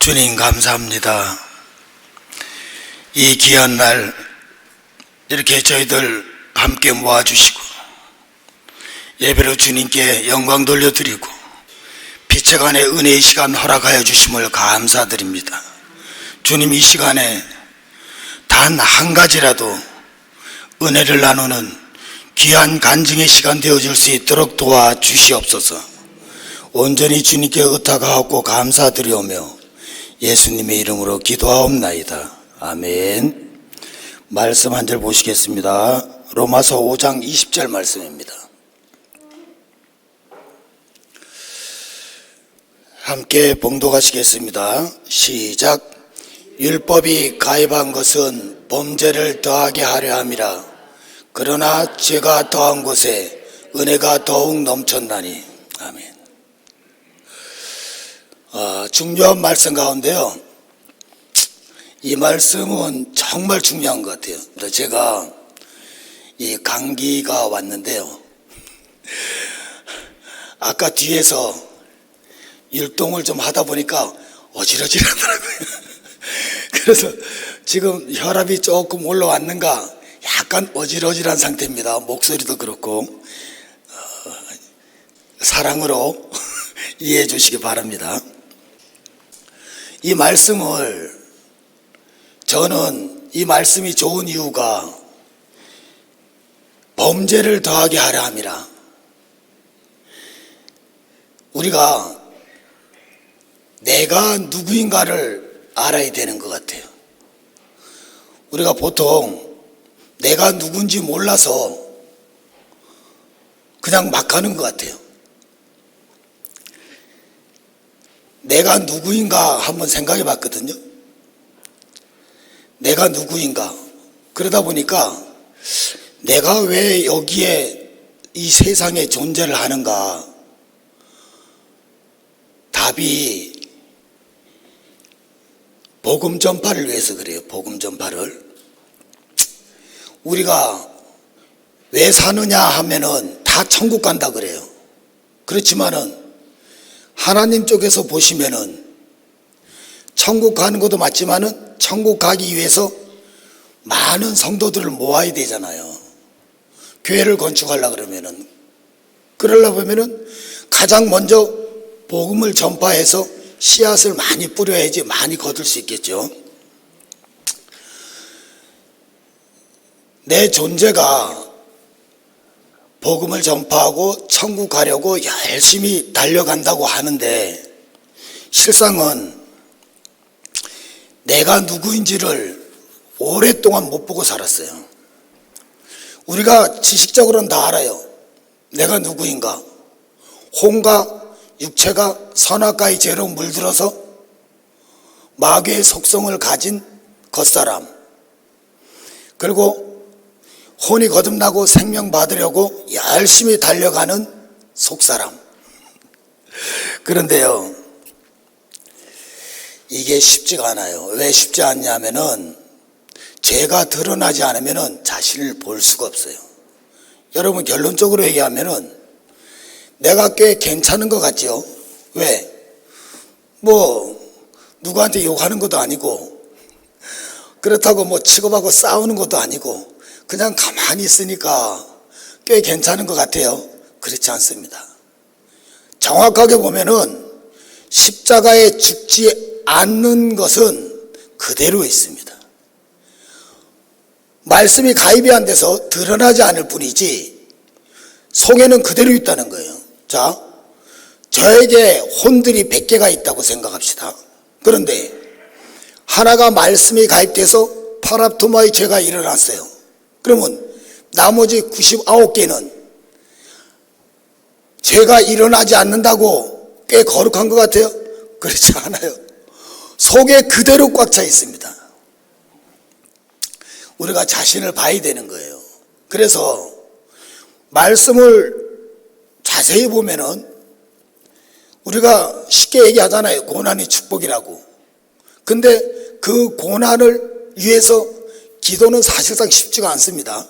주님 감사합니다. 이 귀한 날 이렇게 저희들 함께 모아주시고 예배로 주님께 영광 돌려드리고 빛의 은혜의 시간 허락하여 주심을 감사드립니다. 주님, 이 시간에 단 한 가지라도 은혜를 나누는 귀한 간증의 시간 되어질 수 있도록 도와주시옵소서. 온전히 주님께 의탁하옵고 감사드리오며 예수님의 이름으로 기도하옵나이다. 아멘. 말씀 한 절 보시겠습니다. 로마서 5장 20절 말씀입니다. 함께 봉독하시겠습니다. 시작. 율법이 가입한 것은 범죄를 더하게 하려 함이라. 그러나 죄가 더한 곳에 은혜가 더욱 넘쳤나니. 아멘. 중요한 말씀 가운데요, 이 말씀은 정말 중요한 것 같아요. 제가 이 감기가 왔는데요, 아까 뒤에서 율동을 좀 하다 보니까 어지러지하더라고요. 그래서 지금 혈압이 조금 올라왔는가 약간 어지러지한 상태입니다. 목소리도 그렇고 사랑으로 이해해 주시기 바랍니다. 이 말씀을, 저는 이 말씀이 좋은 이유가 범죄를 더하게 하려 함이라. 우리가 내가 누구인가를 알아야 되는 것 같아요. 우리가 보통 내가 누군지 몰라서 그냥 막 하는 것 같아요. 내가 누구인가 한번 생각해 봤거든요. 내가 누구인가. 그러다 보니까 내가 왜 여기에 이 세상에 존재를 하는가. 답이 복음 전파를 위해서 그래요. 복음 전파를. 우리가 왜 사느냐 하면은 다 천국 간다 그래요. 그렇지만은 하나님 쪽에서 보시면은 천국 가는 것도 맞지만은 천국 가기 위해서 많은 성도들을 모아야 되잖아요. 교회를 건축하려고 그러려고 하면은 가장 먼저 복음을 전파해서 씨앗을 많이 뿌려야지 많이 거둘 수 있겠죠. 내 존재가 복음을 전파하고 천국 가려고 열심히 달려간다고 하는데 실상은 내가 누구인지를 오랫동안 못 보고 살았어요. 우리가 지식적으로는 다 알아요. 내가 누구인가. 혼과 육체가 선악과의 죄로 물들어서 마귀의 속성을 가진 겉사람, 그리고 혼이 거듭나고 생명 받으려고 열심히 달려가는 속사람. 그런데요, 이게 쉽지가 않아요. 왜 쉽지 않냐면은 죄가 드러나지 않으면은 자신을 볼 수가 없어요. 여러분, 결론적으로 얘기하면은 내가 꽤 괜찮은 것 같죠? 왜? 누구한테 욕하는 것도 아니고, 그렇다고 치고받고 싸우는 것도 아니고, 그냥 가만히 있으니까 꽤 괜찮은 것 같아요. 그렇지 않습니다. 정확하게 보면은 십자가에 죽지 않는 것은 그대로 있습니다. 말씀이 가입이 안 돼서 드러나지 않을 뿐이지 속에는 그대로 있다는 거예요. 자, 저에게 혼들이 100개가 있다고 생각합시다. 그런데 하나가 말씀이 가입돼서 파랍토마의 죄가 일어났어요. 그러면 나머지 99개는 죄가 일어나지 않는다고 꽤 거룩한 것 같아요? 그렇지 않아요. 속에 그대로 꽉 차 있습니다. 우리가 자신을 봐야 되는 거예요. 그래서 말씀을 자세히 보면은 우리가 쉽게 얘기하잖아요. 고난이 축복이라고. 근데 그 고난을 위해서 기도는 사실상 쉽지가 않습니다.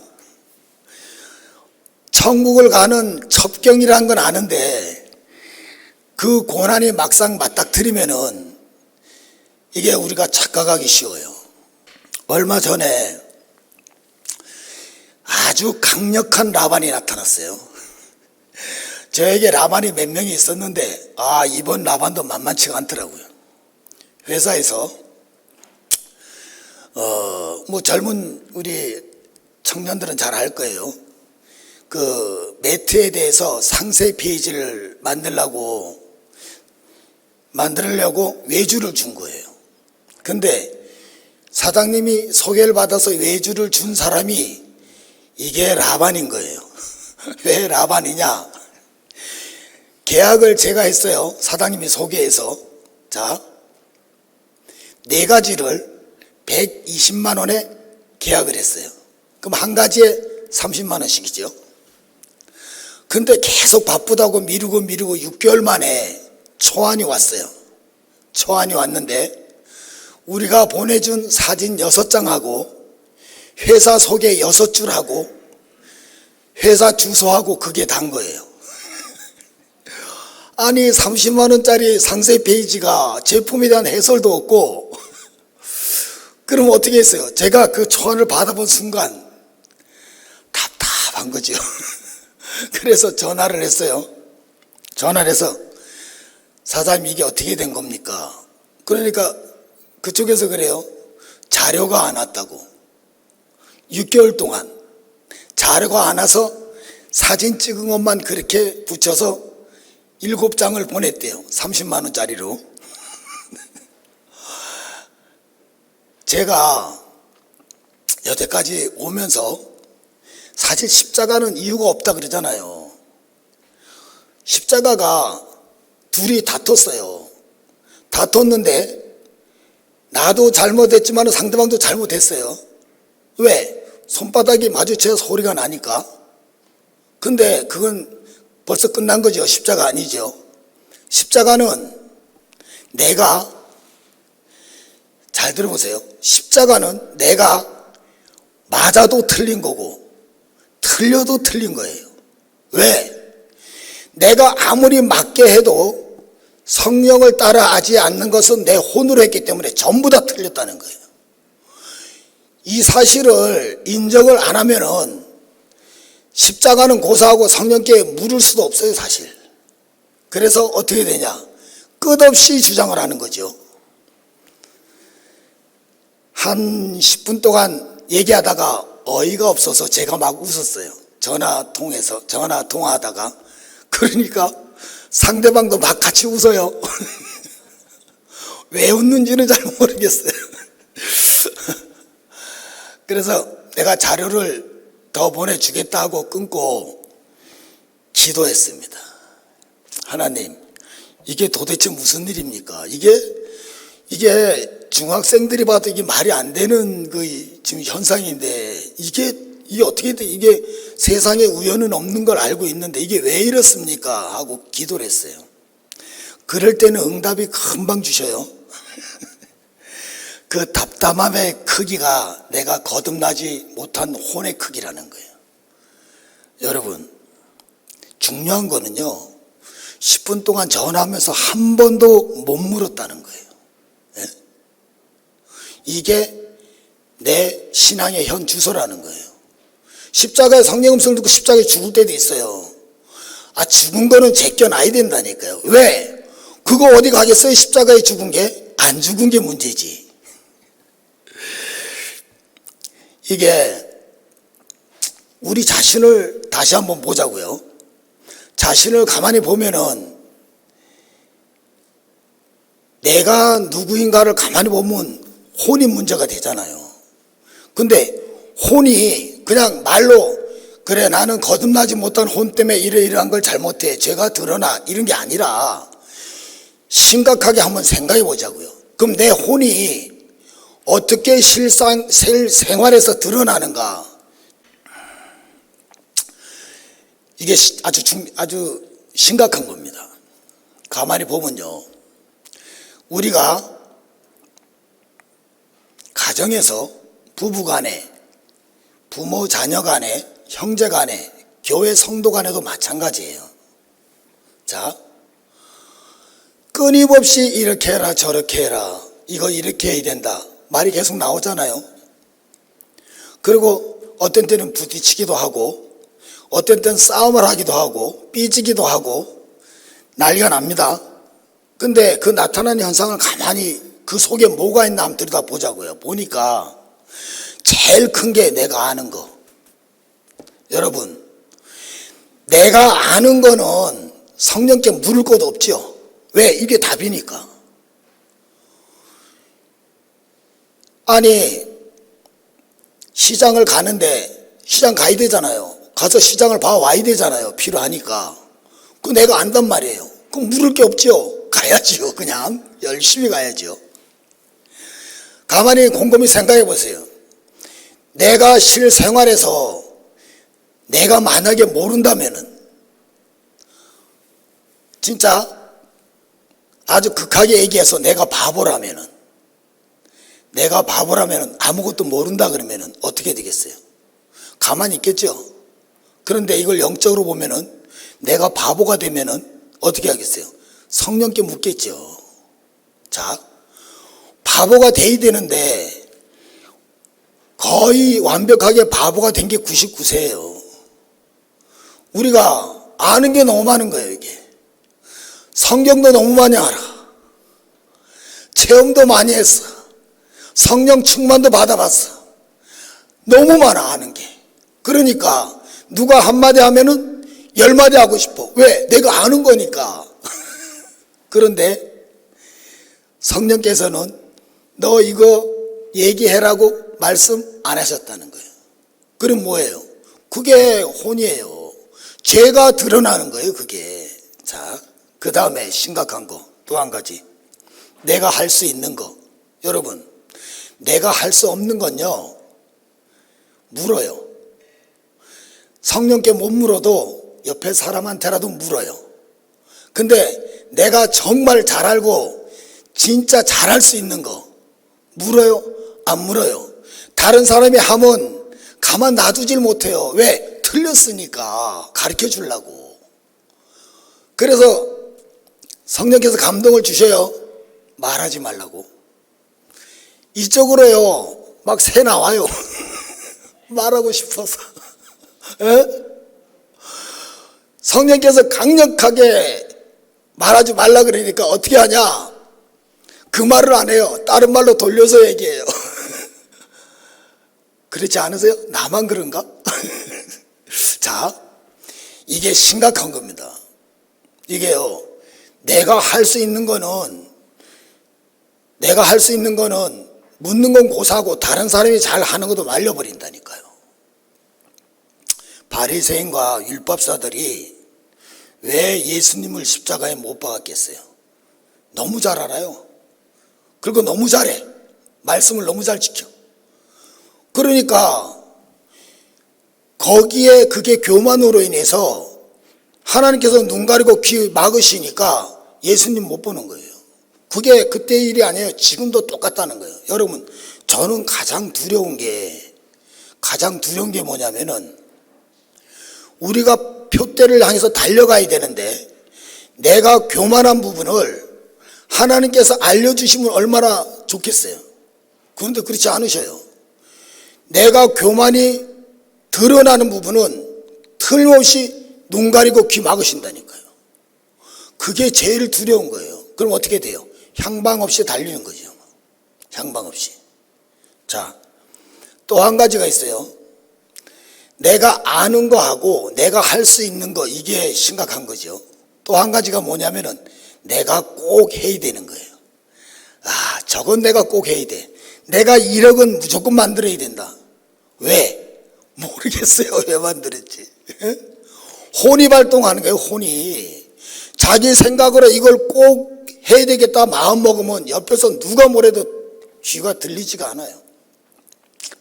천국을 가는 첩경이라는 건 아는데 그 고난이 막상 맞닥뜨리면은 이게 우리가 착각하기 쉬워요. 얼마 전에 아주 강력한 라반이 나타났어요. 저에게 라반이 몇 명이 있었는데 이번 라반도 만만치가 않더라고요. 회사에서 뭐 젊은 우리 청년들은 잘 알 거예요. 그 매트에 대해서 상세 페이지를 만들려고 외주를 준 거예요. 근데 사장님이 소개를 받아서 외주를 준 사람이 이게 라반인 거예요. 왜 라반이냐? 계약을 제가 했어요. 사장님이 소개해서. 자, 4가지를 120만 원에 계약을 했어요. 그럼 한 가지에 30만 원씩이죠. 근데 계속 바쁘다고 미루고 6개월 만에 초안이 왔어요. 초안이 왔는데 우리가 보내준 사진 6장하고 회사 소개 6줄하고 회사 주소하고 그게 단 거예요. 아니 30만 원짜리 상세 페이지가 제품에 대한 해설도 없고 그럼 어떻게 했어요? 제가 그 초안을 받아본 순간 답답한 거죠. 그래서 전화를 했어요. 전화를 해서 사장님 이게 어떻게 된 겁니까? 그러니까 그쪽에서 그래요. 자료가 안 왔다고. 6개월 동안 자료가 안 와서 사진 찍은 것만 그렇게 붙여서 7장을 보냈대요. 30만 원짜리로. 제가 여태까지 오면서 사실 십자가는 이유가 없다 그러잖아요. 십자가가 둘이 다퉜어요. 다퉜는데 나도 잘못했지만 상대방도 잘못했어요. 왜? 손바닥이 마주쳐서 소리가 나니까. 근데 그건 벌써 끝난 거죠. 십자가 아니죠. 십자가는 내가, 잘 들어보세요. 십자가는 내가 맞아도 틀린 거고 틀려도 틀린 거예요. 왜? 내가 아무리 맞게 해도 성령을 따라하지 않는 것은 내 혼으로 했기 때문에 전부 다 틀렸다는 거예요. 이 사실을 인정을 안 하면은 십자가는 고사하고 성령께 물을 수도 없어요, 사실. 그래서 어떻게 되냐? 끝없이 주장을 하는 거죠. 한 10분 동안 얘기하다가 어이가 없어서 제가 막 웃었어요. 전화 통화하다가. 그러니까 상대방도 막 같이 웃어요. 왜 웃는지는 잘 모르겠어요. 그래서 내가 자료를 더 보내주겠다 하고 끊고 기도했습니다. 하나님, 이게 도대체 무슨 일입니까? 이게 중학생들이 봐도 이게 말이 안 되는 그 지금 현상인데 이게 어떻게 돼? 이게 세상에 우연은 없는 걸 알고 있는데 이게 왜 이렇습니까? 하고 기도를 했어요. 그럴 때는 응답이 금방 주셔요. 그 답답함의 크기가 내가 거듭나지 못한 혼의 크기라는 거예요. 여러분, 중요한 거는요, 10분 동안 전화하면서 한 번도 못 물었다는 거예요. 네? 이게 내 신앙의 현 주소라는 거예요. 십자가에 성령 음성을 듣고 십자가에 죽을 때도 있어요. 죽은 거는 제껴놔야 된다니까요. 왜? 그거 어디 가겠어요? 십자가에 죽은 게? 안 죽은 게 문제지. 이게 우리 자신을 다시 한번 보자고요. 자신을 가만히 보면은 내가 누구인가를 가만히 보면 혼이 문제가 되잖아요. 근데 혼이 그냥 말로 그래 나는 거듭나지 못한 혼 때문에 이러이러한 걸 잘못해 죄가 드러나 이런 게 아니라 심각하게 한번 생각해 보자고요. 그럼 내 혼이 어떻게 생활에서 드러나는가? 이게 아주 심각한 겁니다. 가만히 보면요, 우리가 가정에서 부부 간에, 부모 자녀 간에, 형제 간에, 교회 성도 간에도 마찬가지예요. 자, 끊임없이 이렇게 해라 저렇게 해라 이거 이렇게 해야 된다 말이 계속 나오잖아요. 그리고 어떤 때는 부딪히기도 하고 어떤 때는 싸움을 하기도 하고 삐지기도 하고 난리가 납니다. 근데 그 나타나는 현상을 가만히 그 속에 뭐가 있나 한번 들여다보자고요. 보니까 제일 큰 게 내가 아는 거. 여러분, 내가 아는 거는 성령께 물을 것도 없죠. 왜? 이게 답이니까. 아니, 시장을 가는데 시장 가야 되잖아요. 가서 시장을 봐와야 되잖아요. 필요하니까. 그 내가 안단 말이에요. 그럼 물을 게 없죠. 가야지요. 그냥 열심히 가야죠. 가만히 곰곰이 생각해 보세요. 내가 실생활에서 내가 만약에 모른다면은 진짜 아주 극하게 얘기해서 내가 바보라면은 아무것도 모른다 그러면은 어떻게 되겠어요? 가만히 있겠죠. 그런데 이걸 영적으로 보면은 내가 바보가 되면은 어떻게 하겠어요? 성령께 묻겠죠. 자, 바보가 돼야 되는데 거의 완벽하게 바보가 된 게 99세예요. 우리가 아는 게 너무 많은 거예요, 이게. 성경도 너무 많이 알아. 체험도 많이 했어. 성령 충만도 받아봤어. 너무 많아, 아는 게. 그러니까 누가 한마디 하면은 10마디 하고 싶어. 왜? 내가 아는 거니까. 그런데 성령께서는 너 이거 얘기해라고 말씀 안 하셨다는 거예요. 그럼 뭐예요? 그게 혼이에요. 죄가 드러나는 거예요, 그게. 자, 그 다음에 심각한 거 또 한 가지. 내가 할 수 있는 거. 여러분, 내가 할 수 없는 건요, 물어요. 성령께 못 물어도 옆에 사람한테라도 물어요. 근데 내가 정말 잘 알고 진짜 잘할 수 있는 거 물어요? 안 물어요? 다른 사람이 하면 가만 놔두질 못해요. 왜? 틀렸으니까 가르쳐 주려고. 그래서 성령께서 감동을 주셔요. 말하지 말라고. 이쪽으로요 막 새 나와요. 말하고 싶어서. 에? 성령께서 강력하게 말하지 말라 그러니까 어떻게 하냐? 그 말을 안 해요. 다른 말로 돌려서 얘기해요. 그렇지 않으세요? 나만 그런가? 자, 이게 심각한 겁니다. 이게요, 내가 할 수 있는 거는 묻는 건 고사하고 다른 사람이 잘 하는 것도 말려버린다니까요. 바리새인과 율법사들이 왜 예수님을 십자가에 못 박았겠어요? 너무 잘 알아요. 그리고 너무 잘해. 말씀을 너무 잘 지켜. 그러니까 거기에 그게 교만으로 인해서 하나님께서 눈 가리고 귀 막으시니까 예수님 못 보는 거예요. 그게 그때 일이 아니에요. 지금도 똑같다는 거예요. 여러분, 저는 가장 두려운 게 뭐냐면은 우리가 표대를 향해서 달려가야 되는데 내가 교만한 부분을 하나님께서 알려주시면 얼마나 좋겠어요. 그런데 그렇지 않으셔요. 내가 교만이 드러나는 부분은 틀림없이 눈 가리고 귀 막으신다니까요. 그게 제일 두려운 거예요. 그럼 어떻게 돼요? 향방 없이 달리는 거죠. 향방 없이. 자, 또 한 가지가 있어요. 내가 아는 거하고 내가 할 수 있는 거, 이게 심각한 거죠. 또 한 가지가 뭐냐면은 내가 꼭 해야 되는 거예요. 아, 저건 내가 꼭 해야 돼. 내가 1억은 무조건 만들어야 된다. 왜? 모르겠어요. 왜 만들었지? 혼이 발동하는 거예요. 혼이. 자기 생각으로 이걸 꼭 해야 되겠다 마음 먹으면 옆에서 누가 뭐래도 귀가 들리지가 않아요.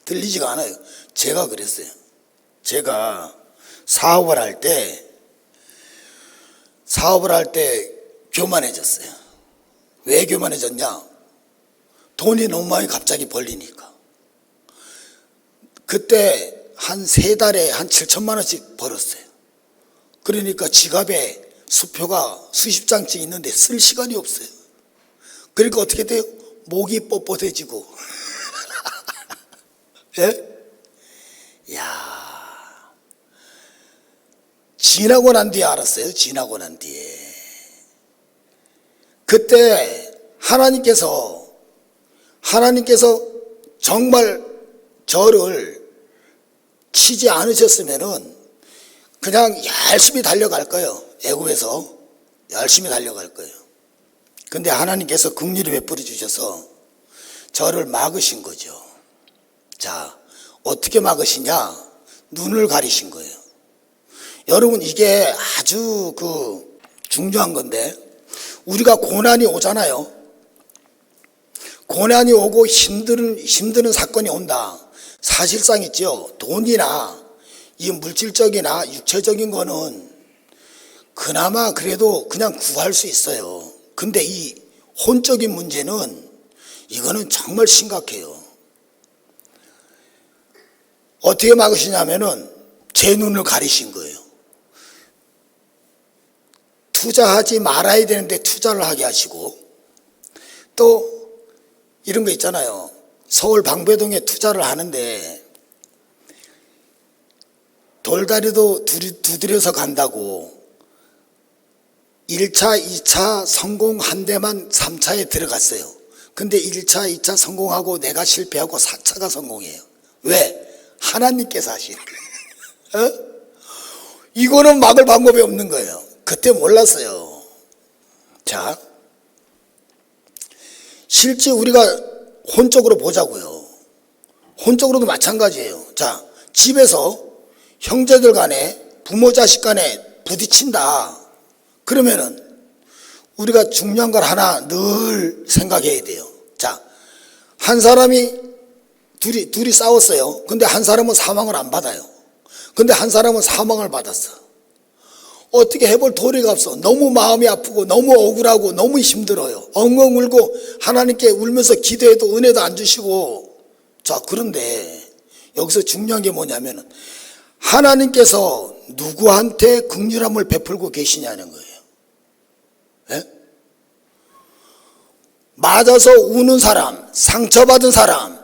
들리지가 않아요. 제가 그랬어요. 제가 사업을 할 때 교만해졌어요. 왜 교만해졌냐? 돈이 너무 많이 갑자기 벌리니까. 그때 한 3달에 한 7천만 원씩 벌었어요. 그러니까 지갑에 수표가 수십 장씩 있는데 쓸 시간이 없어요. 그러니까 어떻게 돼요? 목이 뻣뻣해지고. 예? 야, 지나고 난 뒤에 알았어요. 지나고 난 뒤에. 그때 하나님께서 정말 저를 치지 않으셨으면은 그냥 열심히 달려갈 거예요. 애굽에서 열심히 달려갈 거예요. 근데 하나님께서 긍휼을 베풀어 주셔서 저를 막으신 거죠. 자, 어떻게 막으시냐? 눈을 가리신 거예요. 여러분, 이게 아주 중요한 건데, 우리가 고난이 오잖아요. 고난이 오고 힘드는 사건이 온다. 사실상 있죠. 돈이나 이 물질적이나 육체적인 거는 그나마 그래도 그냥 구할 수 있어요. 근데 이 혼적인 문제는 이거는 정말 심각해요. 어떻게 막으시냐면은 제 눈을 가리신 거예요. 투자하지 말아야 되는데 투자를 하게 하시고, 또 이런 거 있잖아요. 서울 방배동에 투자를 하는데 돌다리도 두드려서 간다고 1차, 2차 성공한 데만 3차에 들어갔어요. 근데 1차, 2차 성공하고 내가 실패하고 4차가 성공해요. 왜? 하나님께서 하시는 거예요. 어? 이거는 막을 방법이 없는 거예요. 그때 몰랐어요. 자, 실제 우리가 혼적으로 보자고요. 혼적으로도 마찬가지예요. 자, 집에서 형제들 간에 부모 자식 간에 부딪힌다. 그러면은 우리가 중요한 걸 하나 늘 생각해야 돼요. 자, 한 사람이 둘이 싸웠어요. 근데 한 사람은 사망을 안 받아요. 근데 한 사람은 사망을 받았어. 어떻게 해볼 도리가 없어. 너무 마음이 아프고 너무 억울하고 너무 힘들어요. 엉엉 울고 하나님께 울면서 기도해도 은혜도 안 주시고. 자, 그런데 여기서 중요한 게 뭐냐면은 하나님께서 누구한테 긍휼함을 베풀고 계시냐는 거예요. 예? 맞아서 우는 사람, 상처받은 사람,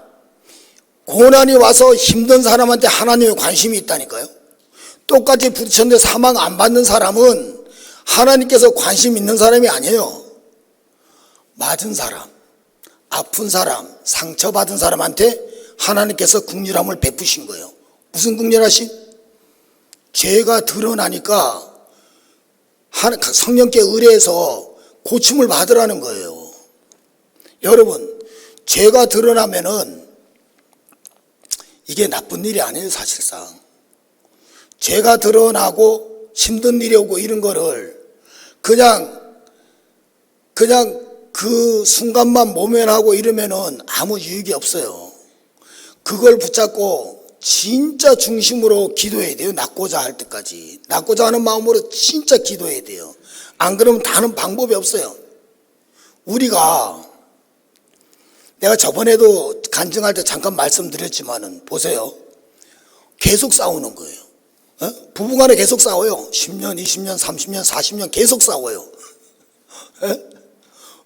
고난이 와서 힘든 사람한테 하나님의 관심이 있다니까요. 똑같이 부딪혔는데 사망 안 받는 사람은 하나님께서 관심 있는 사람이 아니에요. 맞은 사람, 아픈 사람, 상처받은 사람한테 하나님께서 긍휼함을 베푸신 거예요. 무슨 긍휼하심? 죄가 드러나니까 성령께 의뢰해서 고침을 받으라는 거예요. 여러분, 죄가 드러나면은 이게 나쁜 일이 아니에요. 사실상 죄가 드러나고 힘든 일이 오고 이런 거를 그냥 그 순간만 모면하고 이러면은 아무 유익이 없어요. 그걸 붙잡고 진짜 중심으로 기도해야 돼요. 낫고자 할 때까지. 낫고자 하는 마음으로 진짜 기도해야 돼요. 안 그러면 다른 방법이 없어요. 내가 저번에도 간증할 때 잠깐 말씀드렸지만은 보세요. 계속 싸우는 거예요. 부부간에 계속 싸워요. 10년, 20년, 30년, 40년 계속 싸워요.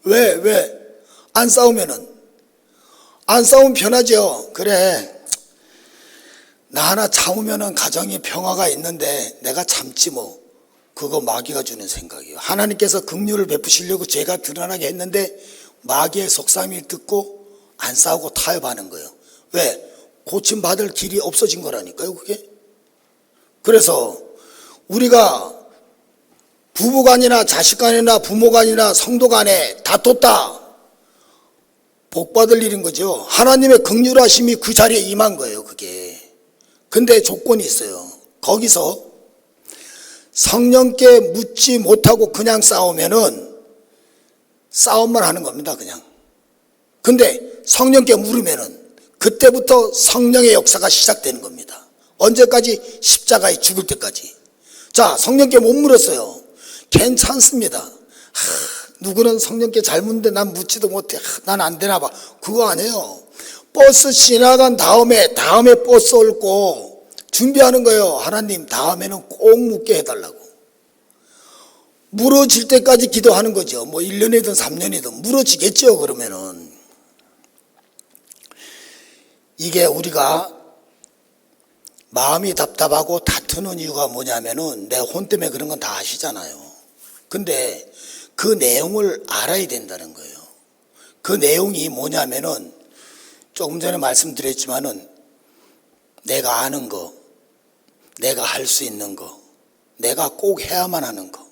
왜? 안 싸우면 편하죠. 그래, 나 하나 참으면은 가정이 평화가 있는데 내가 참지 뭐. 그거 마귀가 주는 생각이에요. 하나님께서 긍휼을 베푸시려고 죄가 드러나게 했는데 마귀의 속삭임을 듣고 안 싸우고 타협하는 거예요. 왜? 고침받을 길이 없어진 거라니까요, 그게. 그래서 우리가 부부간이나 자식간이나 부모간이나 성도간에 다퉜다. 복받을 일인 거죠. 하나님의 긍휼하심이 그 자리에 임한 거예요, 그게. 근데 조건이 있어요. 거기서 성령께 묻지 못하고 그냥 싸우면은 싸움만 하는 겁니다, 그냥. 근데 성령께 물으면은 그때부터 성령의 역사가 시작되는 겁니다. 언제까지? 십자가에 죽을 때까지. 자, 성령께 못 물었어요. 괜찮습니다. 누구는 성령께 잘 묻는데 난 묻지도 못해. 난 안 되나 봐. 그거 아니에요. 버스 지나간 다음에 버스 올 준비하는 거예요. 하나님, 다음에는 꼭 묻게 해달라고. 물어질 때까지 기도하는 거죠. 뭐 1년이든 3년이든 물어지겠죠, 그러면은. 이게 우리가 마음이 답답하고 다투는 이유가 뭐냐면은 내 혼 때문에 그런 건 다 아시잖아요. 근데 그 내용을 알아야 된다는 거예요. 그 내용이 뭐냐면은 조금 전에 말씀드렸지만은 내가 아는 거, 내가 할 수 있는 거, 내가 꼭 해야만 하는 거.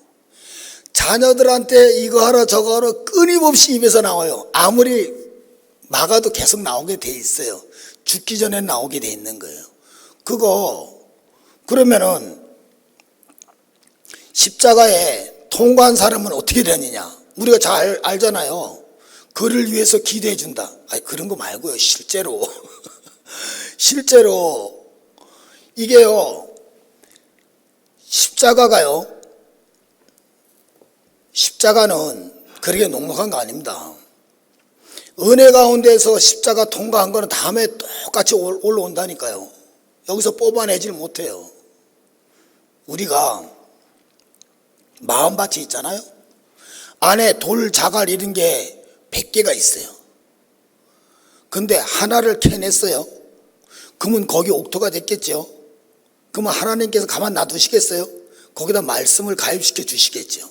자녀들한테 이거 하라 저거 하라 끊임없이 입에서 나와요. 아무리 막아도 계속 나오게 돼 있어요. 죽기 전에 나오게 돼 있는 거예요. 그러면은 십자가에 통과한 사람은 어떻게 되느냐? 우리가 잘 알잖아요. 그를 위해서 기도해 준다. 아니 그런 거 말고요. 실제로 실제로 이게요. 십자가는 그렇게 녹록한 거 아닙니다. 은혜 가운데서 십자가 통과한 거는 다음에 똑같이 올라온다니까요. 여기서 뽑아내질 못해요. 우리가 마음밭이 있잖아요. 안에 돌, 자갈 이런 게 100개가 있어요. 근데 하나를 캐냈어요. 그러면 거기 옥토가 됐겠죠. 그러면 하나님께서 가만 놔두시겠어요? 거기다 말씀을 가입시켜 주시겠죠.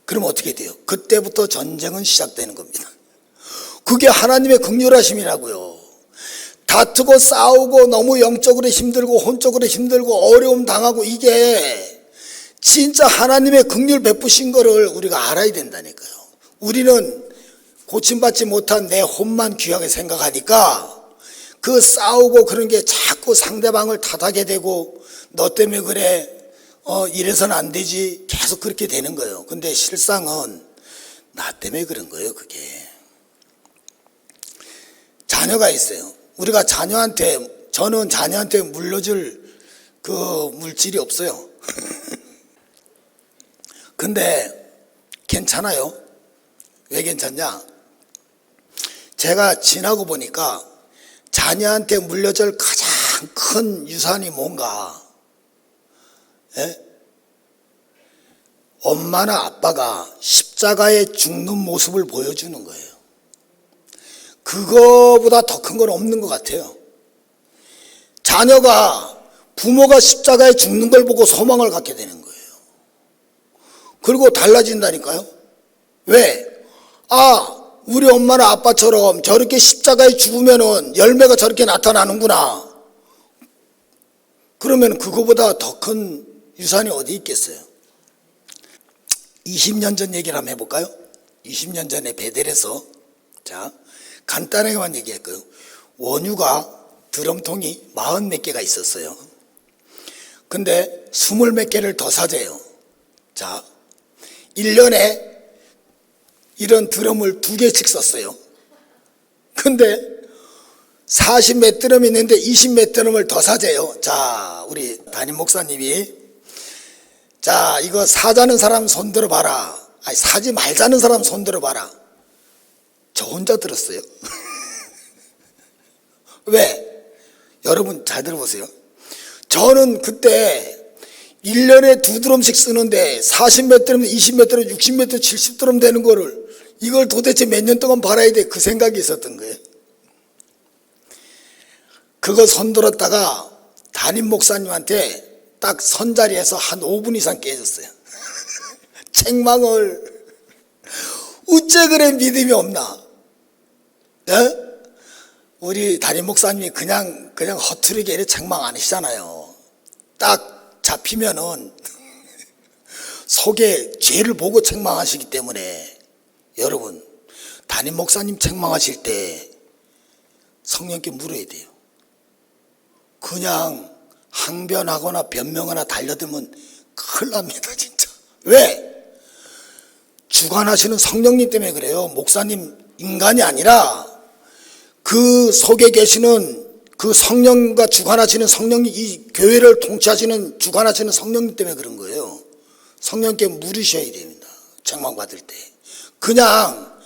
그럼 어떻게 돼요? 그때부터 전쟁은 시작되는 겁니다. 그게 하나님의 긍휼하심이라고요. 다투고 싸우고 너무 영적으로 힘들고 혼적으로 힘들고 어려움 당하고 이게 진짜 하나님의 긍휼 베푸신 거를 우리가 알아야 된다니까요. 우리는 고침받지 못한 내 혼만 귀하게 생각하니까 그 싸우고 그런 게 자꾸 상대방을 탓하게 되고 너 때문에 그래 이래서는 안 되지 계속 그렇게 되는 거예요. 근데 실상은 나 때문에 그런 거예요. 그게 자녀가 있어요. 우리가 저는 자녀한테 물려줄 그 물질이 없어요. 근데 괜찮아요. 왜 괜찮냐? 제가 지나고 보니까 자녀한테 물려줄 가장 큰 유산이 뭔가? 예? 엄마나 아빠가 십자가에 죽는 모습을 보여주는 거예요. 그거보다 더 큰 건 없는 것 같아요. 자녀가 부모가 십자가에 죽는 걸 보고 소망을 갖게 되는 거예요. 그리고 달라진다니까요. 왜? 우리 엄마나 아빠처럼 저렇게 십자가에 죽으면은 열매가 저렇게 나타나는구나. 그러면 그거보다 더 큰 유산이 어디 있겠어요? 20년 전 얘기를 한번 해볼까요? 20년 전에 베델에서 간단하게만 얘기할까요? 원유가 드럼통이 40몇 개가 있었어요. 근데 20몇 개를 더 사재요. 1년에 이런 드럼을 2개씩 썼어요. 근데 40몇 드럼이 있는데 20몇 드럼을 더 사재요. 우리 담임 목사님이 이거 사자는 사람 손 들어봐라. 사지 말자는 사람 손 들어봐라. 저 혼자 들었어요. 왜? 여러분 잘 들어보세요. 저는 그때 1년에 2드럼씩 쓰는데 40몇 드럼, 20몇 드럼, 60몇 드럼, 70드럼 되는 거를 이걸 도대체 몇 년 동안 벌어야 돼? 그 생각이 있었던 거예요. 그거 손들었다가 담임 목사님한테 딱 선자리에서 한 5분 이상 깨졌어요. 책망을 어째 그래 믿음이 없나? 예? 우리 담임 목사님이 그냥 허투루게 이렇게 책망 안 하시잖아요. 딱 잡히면은 속에 죄를 보고 책망하시기 때문에 여러분 담임 목사님 책망하실 때 성령께 물어야 돼요. 그냥 항변하거나 변명하거나 달려들면 큰일 납니다 진짜. 왜? 주관하시는 성령님 때문에 그래요. 목사님 인간이 아니라 그 속에 계시는 그 성령과 주관하시는 성령님, 이 교회를 통치하시는 주관하시는 성령님 때문에 그런 거예요. 성령께 물으셔야 됩니다. 책망받을 때. 그냥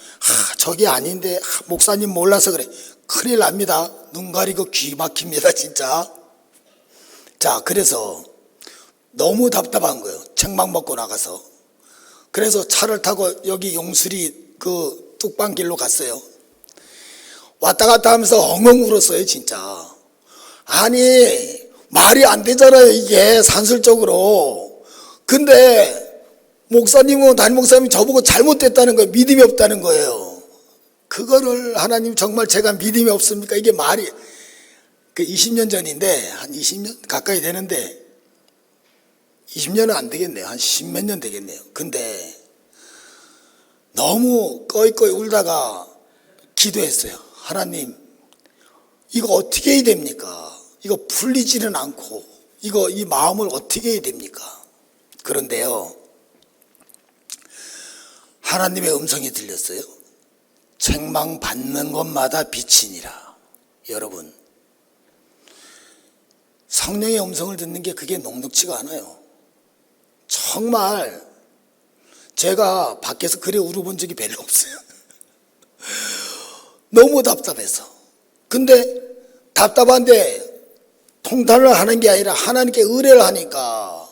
저게 아닌데 목사님 몰라서 그래. 큰일 납니다. 눈 가리고 귀 막힙니다 진짜. 그래서 너무 답답한 거예요. 책망 먹고 나가서. 그래서 차를 타고 여기 용수리 그 뚝방길로 갔어요. 왔다 갔다 하면서 엉엉 울었어요, 진짜. 아니, 말이 안 되잖아요, 이게, 산술적으로. 근데, 목사님은, 담임 목사님이 저보고 잘못됐다는 거예요. 믿음이 없다는 거예요. 그거를 하나님 정말 제가 믿음이 없습니까? 이게 말이, 20년 전인데, 한 20년 가까이 되는데, 20년은 안 되겠네요. 한 10몇 년 되겠네요. 근데, 너무 꺼이꺼이 울다가 기도했어요. 하나님, 이거 어떻게 해야 됩니까? 이거 풀리지는 않고, 이 마음을 어떻게 해야 됩니까? 그런데요, 하나님의 음성이 들렸어요. 책망 받는 것마다 빛이니라. 여러분, 성령의 음성을 듣는 게 그게 녹록지가 않아요. 정말 제가 밖에서 그래 울어본 적이 별로 없어요. 너무 답답해서. 근데 답답한데 통탄을 하는 게 아니라 하나님께 의뢰를 하니까,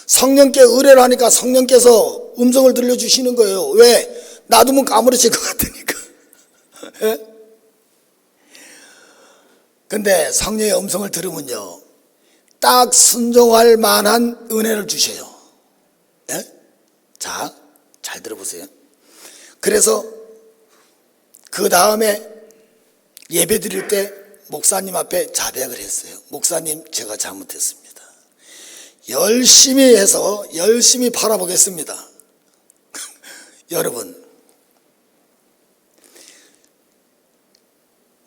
성령께 의뢰를 하니까 성령께서 음성을 들려주시는 거예요. 왜? 놔두면 까무러질 것 같으니까. 예? 근데 성령의 음성을 들으면요, 딱 순종할 만한 은혜를 주셔요. 예? 자, 잘 들어보세요. 그래서 그 다음에 예배 드릴 때 목사님 앞에 자백을 했어요. 목사님, 제가 잘못했습니다. 열심히 해서 열심히 팔아보겠습니다. 여러분,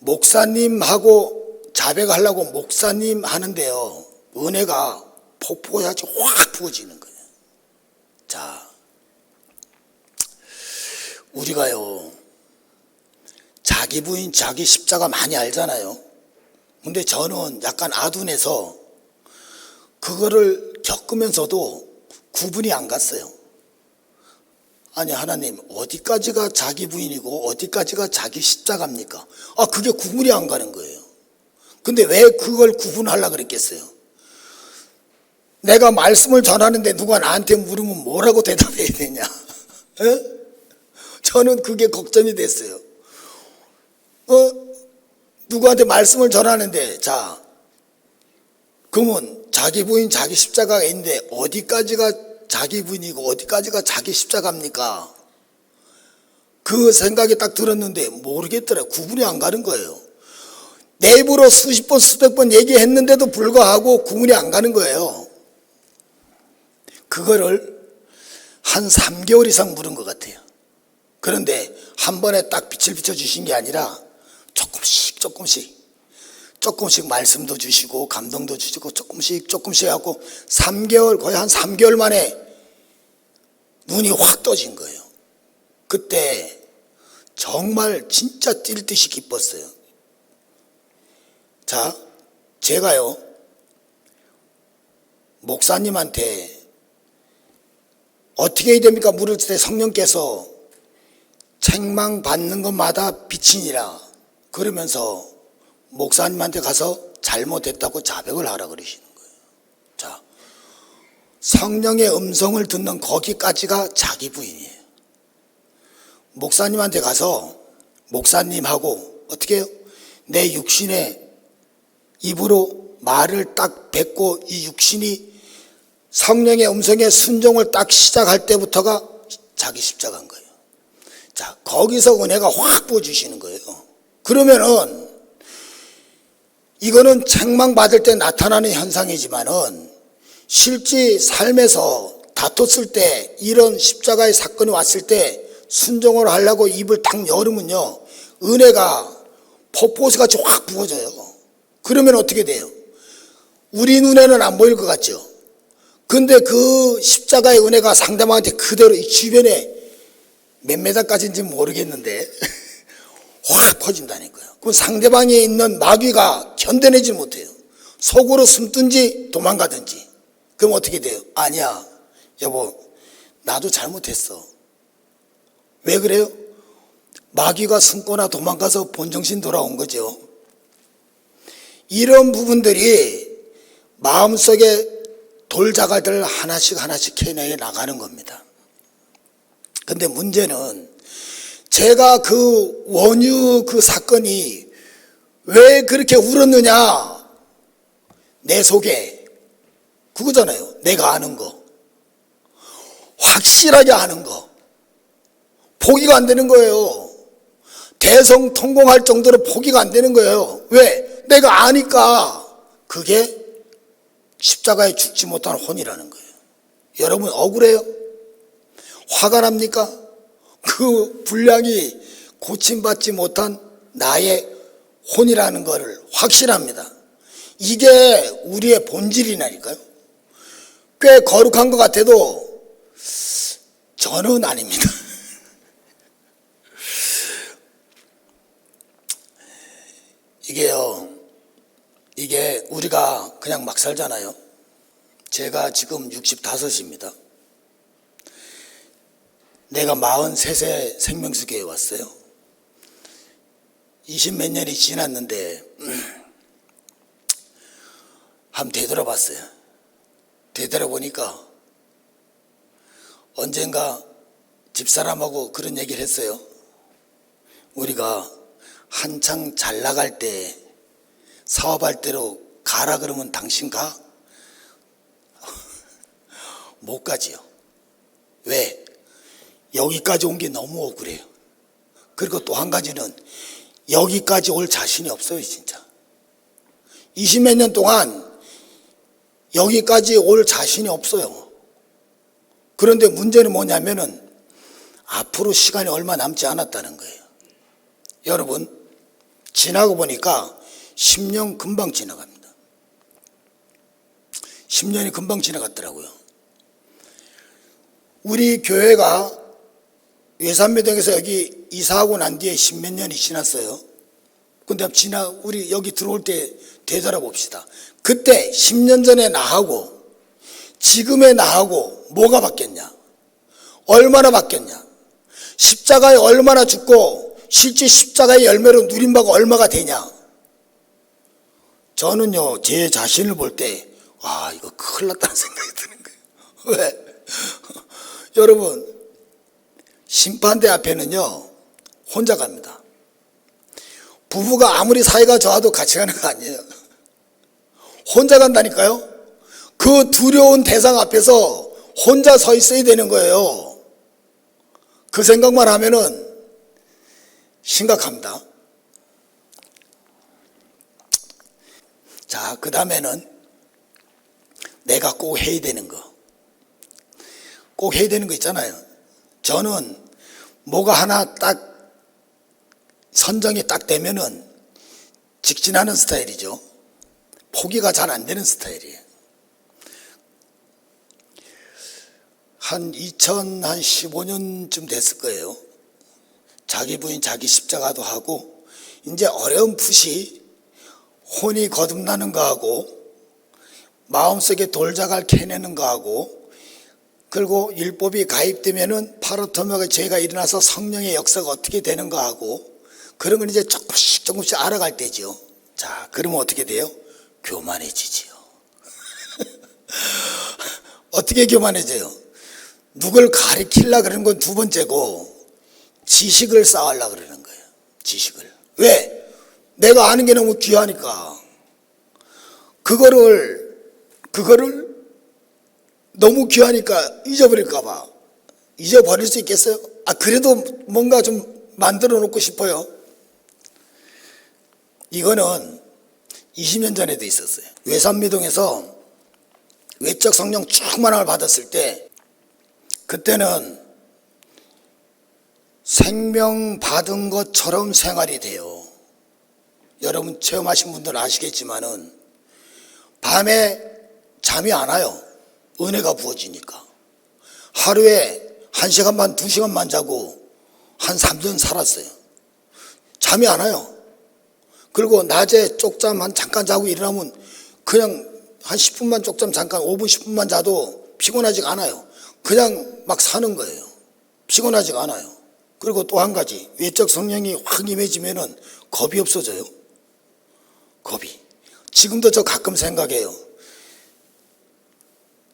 목사님하고 자백하려고 목사님 하는데요, 은혜가 폭포같이 확 부어지는 거예요. 자, 우리가요, 자기 부인, 자기 십자가 많이 알잖아요. 근데 저는 약간 아둔해서 그거를 겪으면서도 구분이 안 갔어요. 아니, 하나님, 어디까지가 자기 부인이고 어디까지가 자기 십자가입니까? 그게 구분이 안 가는 거예요. 근데 왜 그걸 구분하려고 그랬겠어요? 내가 말씀을 전하는데 누가 나한테 물으면 뭐라고 대답해야 되냐? 에? 저는 그게 걱정이 됐어요. 누구한테 말씀을 전하는데, 자, 그러면 자기 부인, 자기 십자가가 있는데 어디까지가 자기 부인이고 어디까지가 자기 십자가입니까? 그 생각이 딱 들었는데 모르겠더라고요. 구분이 안 가는 거예요. 내 입으로 수십 번, 수백 번 얘기했는데도 불구하고 구분이 안 가는 거예요. 그거를 한 3개월 이상 물은 것 같아요. 그런데 한 번에 딱 빛을 비춰주신 게 아니라 조금씩 말씀도 주시고 감동도 주시고 조금씩 하고 3개월, 거의 한 3개월 만에 눈이 확 떠진 거예요. 그때 정말 진짜 뛸 듯이 기뻤어요. 자, 제가요, 목사님한테 어떻게 해야 됩니까? 물을 때 성령께서 책망 받는 것마다 빛이니라 그러면서 목사님한테 가서 잘못했다고 자백을 하라 그러시는 거예요. 자, 성령의 음성을 듣는 거기까지가 자기 부인이에요. 목사님한테 가서 목사님하고 어떻게 해요? 내 육신에 입으로 말을 딱 뱉고 이 육신이 성령의 음성에 순종을 딱 시작할 때부터가 자기 십자가인 거예요. 자, 거기서 은혜가 확 부어주시는 거예요. 그러면은 이거는 책망받을 때 나타나는 현상이지만은 실제 삶에서 다퉜을 때, 이런 십자가의 사건이 왔을 때 순종을 하려고 입을 탁 열으면요, 은혜가 폭포수같이 확 부어져요. 그러면 어떻게 돼요? 우리 눈에는 안 보일 것 같죠? 근데 그 십자가의 은혜가 상대방한테 그대로 이 주변에 몇 메다까지인지 모르겠는데 확 퍼진다니까요. 그럼 상대방에 있는 마귀가 견뎌내지 못해요. 속으로 숨든지 도망가든지. 그럼 어떻게 돼요? 아니야, 여보, 나도 잘못했어. 왜 그래요? 마귀가 숨거나 도망가서 본정신 돌아온 거죠. 이런 부분들이 마음속에 돌자갈들을 하나씩 캐내어 나가는 겁니다. 근데 문제는 제가 그 원유 그 사건이 왜 그렇게 울었느냐, 내 속에 그거잖아요. 내가 아는 거, 확실하게 아는 거, 포기가 안 되는 거예요. 대성통곡할 정도로 포기가 안 되는 거예요. 왜? 내가 아니까. 그게 십자가에 죽지 못한 혼이라는 거예요. 여러분 억울해요? 화가 납니까? 그 분량이 고침받지 못한 나의 혼이라는 것을 확실합니다. 이게 우리의 본질이라니까요. 꽤 거룩한 것 같아도 저는 아닙니다. 이게 우리가 그냥 막 살잖아요. 제가 지금 65입니다. 내가 43세 생명수교에 왔어요. 20몇 년이 지났는데 한번 되돌아봤어요. 되돌아보니까 언젠가 집사람하고 그런 얘기를 했어요. 우리가 한창 잘 나갈 때 사업할 때로 가라 그러면 당신 가? 못 가지요. 왜? 여기까지 온 게 너무 억울해요. 그리고 또 한 가지는 여기까지 올 자신이 없어요. 진짜 20몇 년 동안 여기까지 올 자신이 없어요. 그런데 문제는 뭐냐면은 앞으로 시간이 얼마 남지 않았다는 거예요. 여러분, 지나고 보니까 10년 금방 지나갑니다. 10년이 금방 지나갔더라고요. 우리 교회가 외산매동에서 여기 이사하고 난 뒤에 10몇 년이 지났어요. 근데 우리 여기 들어올 때 되돌아봅시다. 그때 10년 전에 나하고 지금의 나하고 뭐가 바뀌었냐? 얼마나 바뀌었냐? 십자가에 얼마나 죽고 실제 십자가의 열매로 누린 바가 얼마가 되냐? 저는요, 제 자신을 볼 때, 이거 큰일 났다는 생각이 드는 거예요. 왜? 여러분, 심판대 앞에는요, 혼자 갑니다. 부부가 아무리 사이가 좋아도 같이 가는 거 아니에요. 혼자 간다니까요? 그 두려운 대상 앞에서 혼자 서 있어야 되는 거예요. 그 생각만 하면은 심각합니다. 자, 그 다음에는 내가 꼭 해야 되는 거. 꼭 해야 되는 거 있잖아요. 저는 뭐가 하나 딱 선정이 딱 되면은 직진하는 스타일이죠. 포기가 잘 안 되는 스타일이에요. 한 2015년쯤 됐을 거예요. 자기 부인 자기 십자가도 하고 이제 어렴풋이 혼이 거듭나는 거하고 마음속에 돌자갈 캐내는 거하고 그리고 율법이 가입되면은 파르토마가 죄가 일어나서 성령의 역사가 어떻게 되는 거하고 그런 걸 이제 조금씩 알아갈 때죠. 자, 그러면 어떻게 돼요? 교만해지지요. 어떻게 교만해져요? 누굴 가리키려고 그러는 건 두 번째고 지식을 쌓으려고 그러는 거예요. 지식을. 왜? 내가 아는 게 너무 귀하니까. 그거를 너무 귀하니까 잊어버릴까 봐. 잊어버릴 수 있겠어요? 그래도 뭔가 좀 만들어 놓고 싶어요. 이거는 20년 전에도 있었어요. 외산미동에서 외적 성령 충만함을 받았을 때 그때는 생명 받은 것처럼 생활이 돼요. 여러분 체험하신 분들 아시겠지만은 밤에 잠이 안 와요. 은혜가 부어지니까. 하루에 1시간만 2시간만 자고 한 3년 살았어요. 잠이 안 와요. 그리고 낮에 쪽잠 잠깐 자고 일어나면 그냥 한 10분만 쪽잠 잠깐 5분 10분만 자도 피곤하지가 않아요. 그냥 막 사는 거예요. 피곤하지가 않아요. 그리고 또 한 가지, 외적 성령이 확 임해지면은 겁이 없어져요. 겁이. 지금도 저 가끔 생각해요.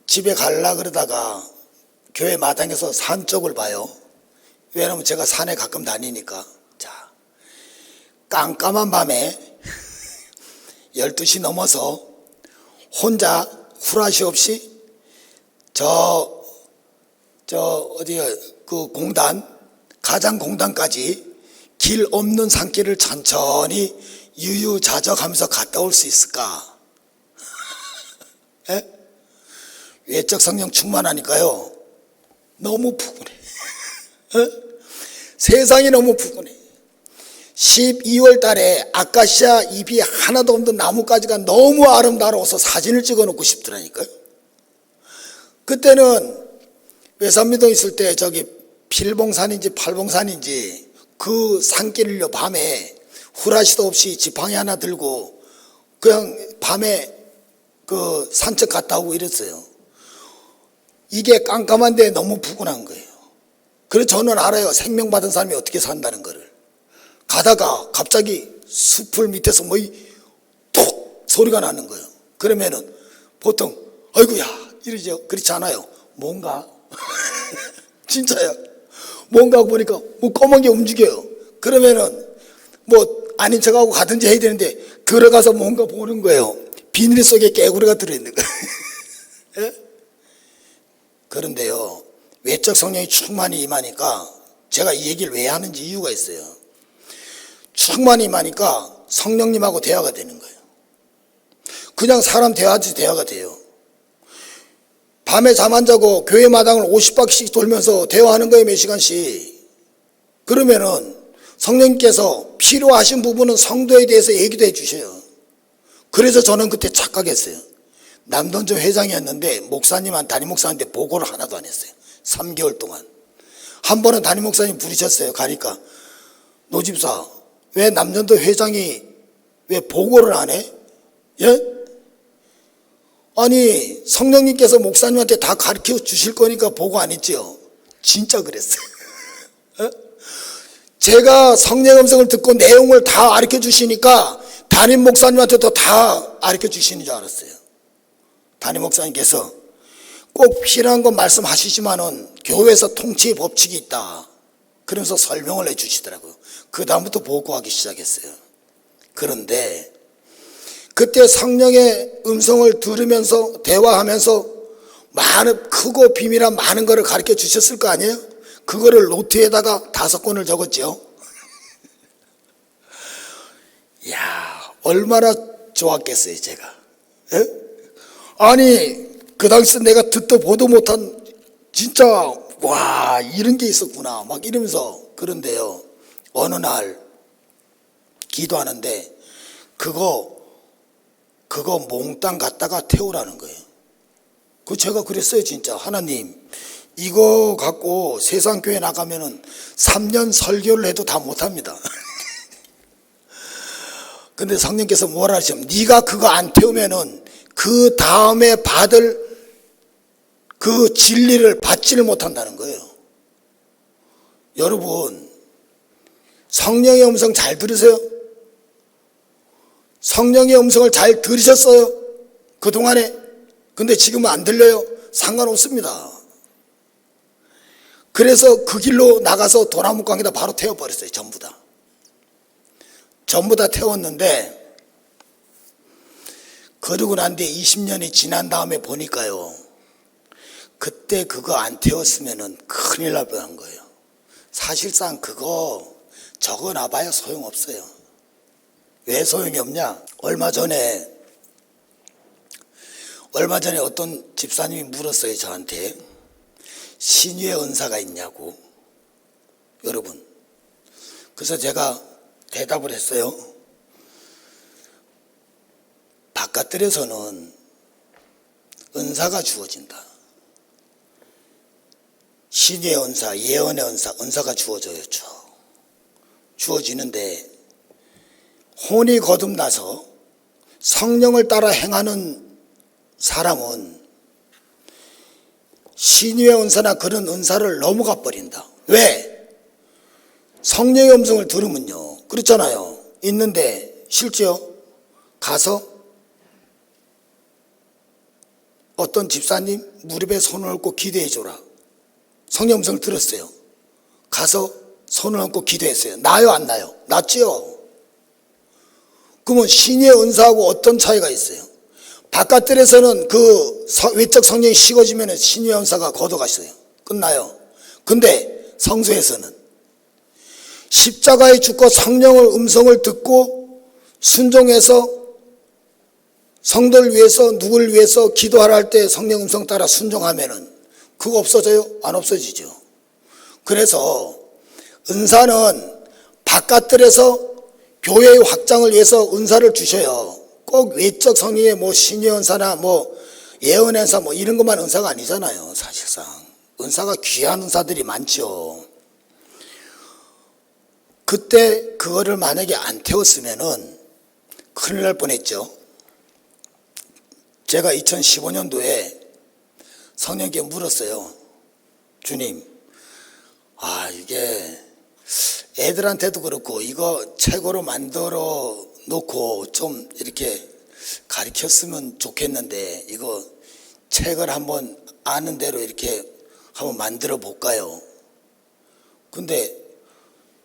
집에 갈라 그러다가 교회 마당에서 산 쪽을 봐요. 왜냐면 제가 산에 가끔 다니니까. 자, 깜깜한 밤에 12시 넘어서 혼자 후라시 없이 어디야, 그 가장공단까지 길 없는 산길을 천천히 유유자적하면서 갔다 올 수 있을까? 에? 외적 성령 충만하니까요. 너무 푸근해. 세상이 너무 푸근해. 12월 달에 아카시아 잎이 하나도 없는 나뭇가지가 너무 아름다워서 사진을 찍어 놓고 싶더라니까요. 그때는 외삼미동 있을 때 저기 필봉산인지 팔봉산인지 그 산길을요, 밤에 후라시도 없이 지팡이 하나 들고 그냥 밤에 그 산책 갔다 오고 이랬어요. 이게 깜깜한데 너무 푸근한 거예요. 그래서 저는 알아요. 생명 받은 사람이 어떻게 산다는 거를. 가다가 갑자기 숲을 밑에서 톡 소리가 나는 거예요. 그러면은 보통 아이고야 이러죠. 그렇지 않아요. 뭔가 진짜야. 뭔가 보니까 검은 게 움직여요. 그러면은 아닌 척하고 가든지 해야 되는데 들어가서 뭔가 보는 거예요. 비닐 속에 개구리가 들어있는 거예요. 예? 그런데요, 외적 성령이 충만히 임하니까 제가 이 얘기를 왜 하는지 이유가 있어요. 충만히 임하니까 성령님하고 대화가 되는 거예요. 그냥 사람 대화하듯이 대화가 돼요. 밤에 잠 안 자고 교회 마당을 50바퀴씩 돌면서 대화하는 거예요, 몇 시간씩. 그러면은 성령님께서 필요하신 부분은 성도에 대해서 얘기도 해주셔요. 그래서 저는 그때 착각했어요. 남던저 회장이었는데 담임 목사한테 보고를 하나도 안 했어요. 3개월 동안. 한 번은 담임 목사님 부르셨어요. 가니까 노 집사, 왜 남전도 회장이 왜 보고를 안 해? 예? 아니 성령님께서 목사님한테 다 가르쳐 주실 거니까 보고 안 했지요. 진짜 그랬어요. 예? 제가 성령 음성을 듣고 내용을 다 가르쳐 주시니까 담임 목사님한테도 다 가르쳐 주시는 줄 알았어요. 담임 목사님께서 꼭 필요한 건 말씀하시지만은 교회에서 통치의 법칙이 있다. 그러면서 설명을 해 주시더라고요. 그 다음부터 보고하기 시작했어요. 그런데 그때 성령의 음성을 들으면서 대화하면서 많은 크고 비밀한 많은 거를 가르쳐 주셨을 거 아니에요? 그거를 노트에다가 5권을 적었죠. 이야, 얼마나 좋았겠어요, 제가. 에? 아니, 그 당시 내가 듣도 보도 못한 진짜 와, 이런 게 있었구나 막 이러면서. 그런데요, 어느 날 기도하는데 그거 몽땅 갖다가 태우라는 거예요. 제가 그랬어요. 진짜 하나님, 이거 갖고 세상 교회 나가면은 3년 설교를 해도 다 못합니다. 근데 성령께서 뭐라 하시면, 네가 그거 안 태우면은 그 다음에 받을 그 진리를 받지를 못한다는 거예요. 여러분, 성령의 음성 잘 들으세요? 성령의 음성을 잘 들으셨어요? 그동안에? 근데 지금은 안 들려요? 상관없습니다. 그래서 그 길로 나가서 도나무강에다 바로 태워버렸어요. 전부 다. 전부 다 태웠는데, 그러고 난 뒤에 20년이 지난 다음에 보니까요, 그때 그거 안 태웠으면 큰일 날 뻔한 거예요. 사실상 그거 적어놔봐야 소용없어요. 왜 소용이 없냐? 얼마 전에 어떤 집사님이 물었어요, 저한테. 신유의 은사가 있냐고. 여러분, 그래서 제가 대답을 했어요. 바깥들에서는 은사가 주어진다. 신유의 은사, 예언의 은사가 주어져요. 주어지는데 혼이 거듭나서 성령을 따라 행하는 사람은 신유의 은사나 그런 은사를 넘어가 버린다. 왜? 성령의 음성을 들으면요, 그렇잖아요. 있는데 실제요, 가서 어떤 집사님 무릎에 손을 얹고 기도해 줘라. 성령 음성을 들었어요. 가서 손을 얹고 기도했어요. 나요, 안 나요? 낫지요? 그러면 신의 은사하고 어떤 차이가 있어요? 바깥들에서는 그 외적 성령이 식어지면 신의 은사가 걷어가셔요. 끝나요. 근데 성소에서는 십자가에 죽고 성령을 음성을 듣고 순종해서 성도를 위해서 누구를 위해서 기도하라 할 때 성령 음성 따라 순종하면은 그거 없어져요? 안 없어지죠. 그래서 은사는 바깥들에서 교회의 확장을 위해서 은사를 주셔요. 꼭 외적 성의의 뭐 신의 은사나 뭐 예언 은사 뭐 이런 것만 은사가 아니잖아요. 사실상 은사가 귀한 은사들이 많죠. 그때 그거를 만약에 안 태웠으면은 큰일 날 뻔했죠. 제가 2015년도에 성령께 물었어요. 주님, 이게 애들한테도 그렇고 이거 책으로 만들어 놓고 좀 이렇게 가르쳤으면 좋겠는데 이거 책을 한번 아는 대로 이렇게 한번 만들어 볼까요? 근데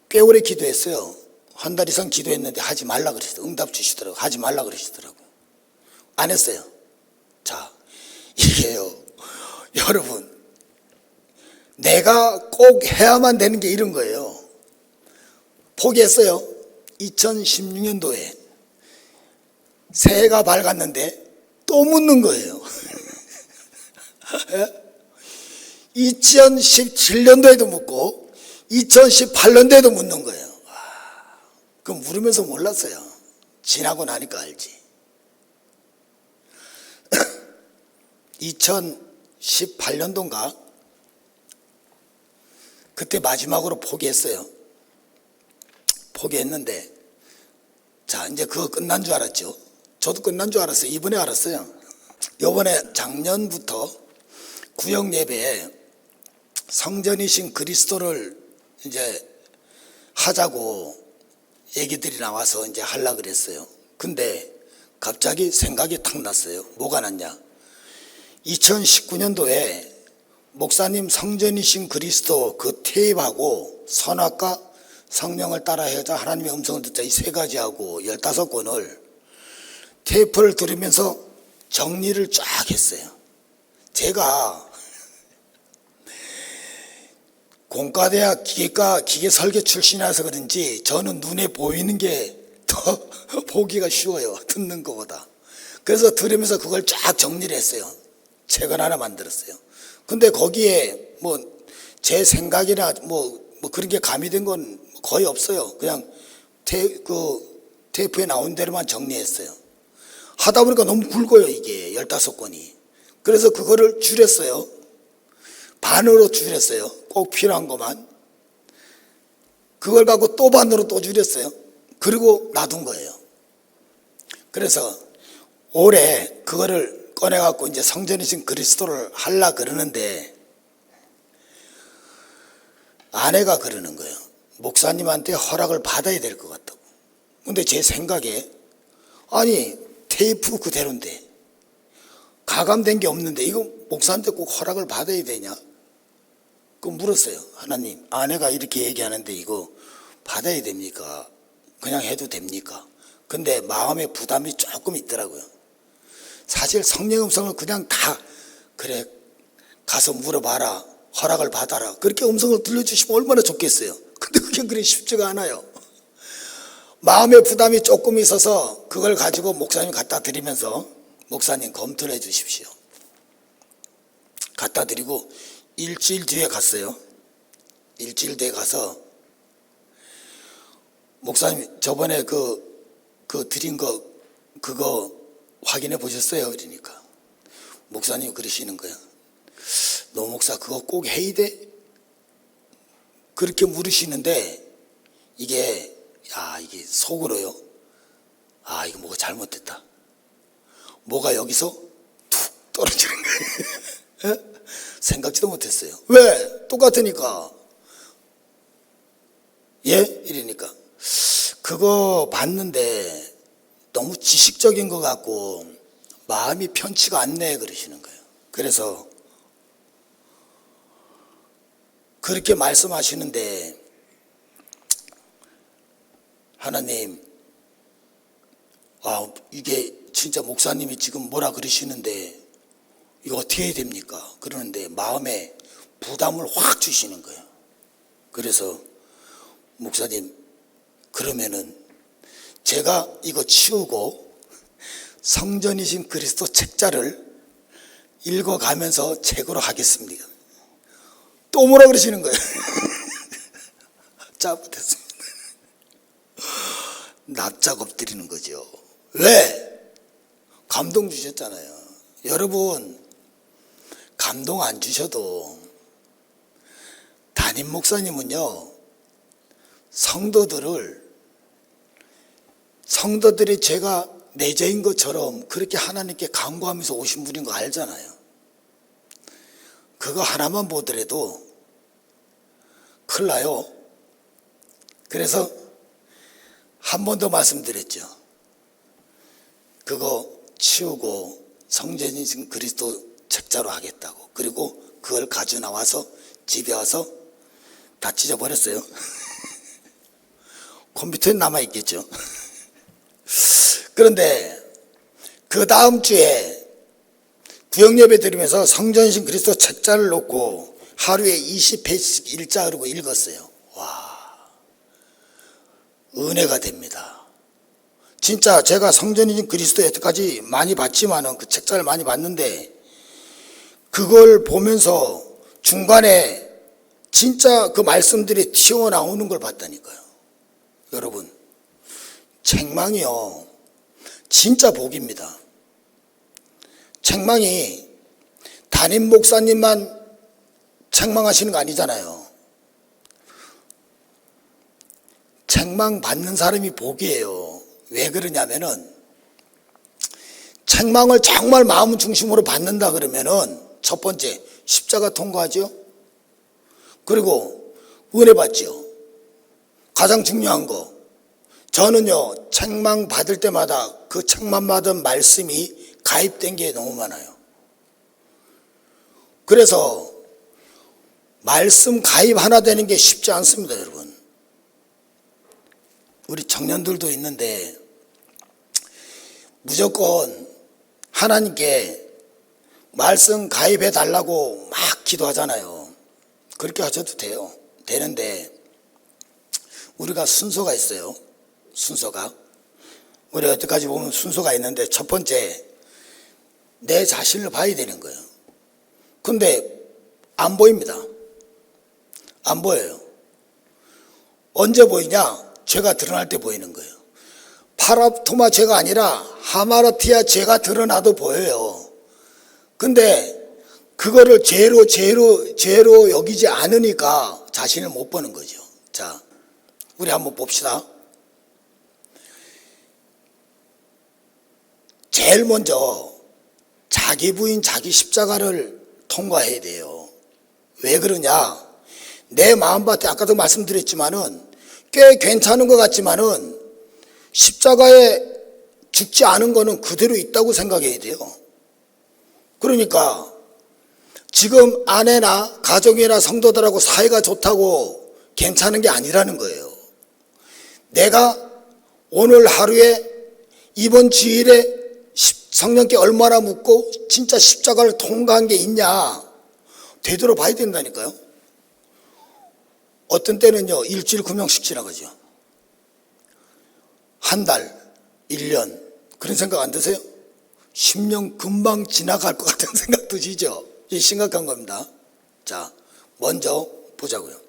꽤 오래 기도했어요. 한 달 이상 기도했는데 하지 말라 그러시더라고요. 응답 주시더라고요. 하지 말라 그러시더라고요. 안 했어요. 자, 이게요. 여러분, 내가 꼭 해야만 되는 게 이런 거예요. 포기했어요. 2016년도에 새해가 밝았는데 또 묻는 거예요. 2017년도에도 묻고 2018년도에도 묻는 거예요. 그 물으면서 몰랐어요. 지나고 나니까 알지. 2018년도인가 그때 마지막으로 포기했어요. 포기했는데 자 이제 그거 끝난 줄 알았죠. 저도 끝난 줄 알았어요. 이번에 알았어요. 이번에 작년부터 구역 예배에 성전이신 그리스도를 이제 하자고 얘기들이 나와서 이제 하려고 그랬어요. 근데 갑자기 생각이 탁 났어요. 뭐가 났냐? 2019년도에 목사님 성전이신 그리스도 그 테이프하고 선악과 성령을 따라 해자 하나님의 음성을 듣자 이 세 가지하고 15권을 테이프를 들으면서 정리를 쫙 했어요. 제가 공과대학 기계과 기계설계 출신이라서 그런지 저는 눈에 보이는 게 더 보기가 쉬워요. 듣는 것보다. 그래서 들으면서 그걸 쫙 정리를 했어요. 책을 하나 만들었어요. 근데 거기에 뭐 제 생각이나 뭐 그런 게 가미된 건 거의 없어요. 그냥 테이프에 나온 대로만 정리했어요. 하다 보니까 너무 굵어요. 이게 15권이. 그래서 그거를 줄였어요. 반으로 줄였어요. 꼭 필요한 것만. 그걸 갖고 또 반으로 또 줄였어요. 그리고 놔둔 거예요. 그래서 올해 그거를 꺼내갖고 이제 성전이신 그리스도를 하려 그러는데 아내가 그러는 거예요. 목사님한테 허락을 받아야 될 것 같다고. 근데 제 생각에 아니 테이프 그대로인데 가감된 게 없는데 이거 목사한테 꼭 허락을 받아야 되냐? 그 물었어요. 하나님, 아내가 이렇게 얘기하는데 이거 받아야 됩니까? 그냥 해도 됩니까? 근데 마음의 부담이 조금 있더라고요. 사실 성령 음성을 그냥 다 그래 가서 물어봐라, 허락을 받아라 그렇게 음성을 들려주시면 얼마나 좋겠어요. 근데 그게 그리 쉽지가 않아요. 마음의 부담이 조금 있어서 그걸 가지고 목사님 갖다 드리면서 목사님 검토를 해 주십시오. 갖다 드리고 일주일 뒤에 갔어요. 일주일 뒤에 가서 목사님 저번에 그 드린 거 그거 확인해 보셨어요? 그러니까 목사님 그러시는 거예요. 노 목사 그거 꼭 해야 돼? 그렇게 물으시는데 이게 속으로요. 이거 뭐가 잘못됐다. 뭐가 여기서 툭 떨어지는 거예요. 생각지도 못했어요. 왜? 똑같으니까. 예? 이러니까 그거 봤는데 너무 지식적인 것 같고 마음이 편치가 않네 그러시는 거예요. 그래서 그렇게 말씀하시는데 하나님, 이게 진짜 목사님이 지금 뭐라 그러시는데 이거 어떻게 해야 됩니까? 그러는데 마음에 부담을 확 주시는 거예요. 그래서 목사님, 그러면은 제가 이거 치우고 성전이신 그리스도 책자를 읽어가면서 책으로 하겠습니다. 또 뭐라 그러시는 거예요? 잘못했습니다. 납작 엎드리는 거죠. 왜? 감동 주셨잖아요. 여러분, 감동 안 주셔도 담임 목사님은요, 성도들이 제가 내재인 것처럼 그렇게 하나님께 간구하면서 오신 분인 거 알잖아요. 그거 하나만 보더라도 큰일 나요. 그래서 한 번 더 말씀드렸죠. 그거 치우고 성전이신 그리스도 책자로 하겠다고. 그리고 그걸 가져 나와서 집에 와서 다 찢어버렸어요. 컴퓨터에 남아있겠죠. 그런데 그 다음 주에 구역예배 드리면서 성전이신 그리스도 책자를 놓고 하루에 20회씩 일자로 읽었어요. 와, 은혜가 됩니다. 진짜 제가 성전이신 그리스도 여태까지 많이 봤지만은 그 책자를 많이 봤는데 그걸 보면서 중간에 진짜 그 말씀들이 튀어나오는 걸 봤다니까요. 여러분, 책망이요, 진짜 복입니다. 책망이 담임 목사님만 책망하시는 거 아니잖아요. 책망 받는 사람이 복이에요. 왜 그러냐면은 책망을 정말 마음 중심으로 받는다 그러면은 첫 번째 십자가 통과하죠. 그리고 은혜 받죠. 가장 중요한 거, 저는요 책망 받을 때마다 그 책망 받은 말씀이 가입된 게 너무 많아요. 그래서 말씀 가입 하나 되는 게 쉽지 않습니다, 여러분. 우리 청년들도 있는데 무조건 하나님께 말씀 가입해 달라고 막 기도하잖아요. 그렇게 하셔도 돼요. 되는데 우리가 순서가 있어요. 순서가. 우리 여태까지 보면 순서가 있는데 첫 번째, 내 자신을 봐야 되는 거예요. 근데 안 보입니다. 안 보여요. 언제 보이냐? 죄가 드러날 때 보이는 거예요. 파랍토마 죄가 아니라 하마라티아 죄가 드러나도 보여요. 근데 그거를 죄로 여기지 않으니까 자신을 못 보는 거죠. 자, 우리 한번 봅시다. 제일 먼저 자기 부인 자기 십자가를 통과해야 돼요. 왜 그러냐? 내 마음밭에 아까도 말씀드렸지만은 꽤 괜찮은 것 같지만은 십자가에 죽지 않은 거는 그대로 있다고 생각해야 돼요. 그러니까 지금 아내나 가족이나 성도들하고 사이가 좋다고 괜찮은 게 아니라는 거예요. 내가 오늘 하루에 이번 주일에 성령께 얼마나 묻고 진짜 십자가를 통과한 게 있냐 되돌아봐야 된다니까요. 어떤 때는요 일주일 금형씩 지나가죠. 한 달, 1년 그런 생각 안 드세요? 10년 금방 지나갈 것 같은 생각 드시죠? 이게 심각한 겁니다. 자, 먼저 보자고요.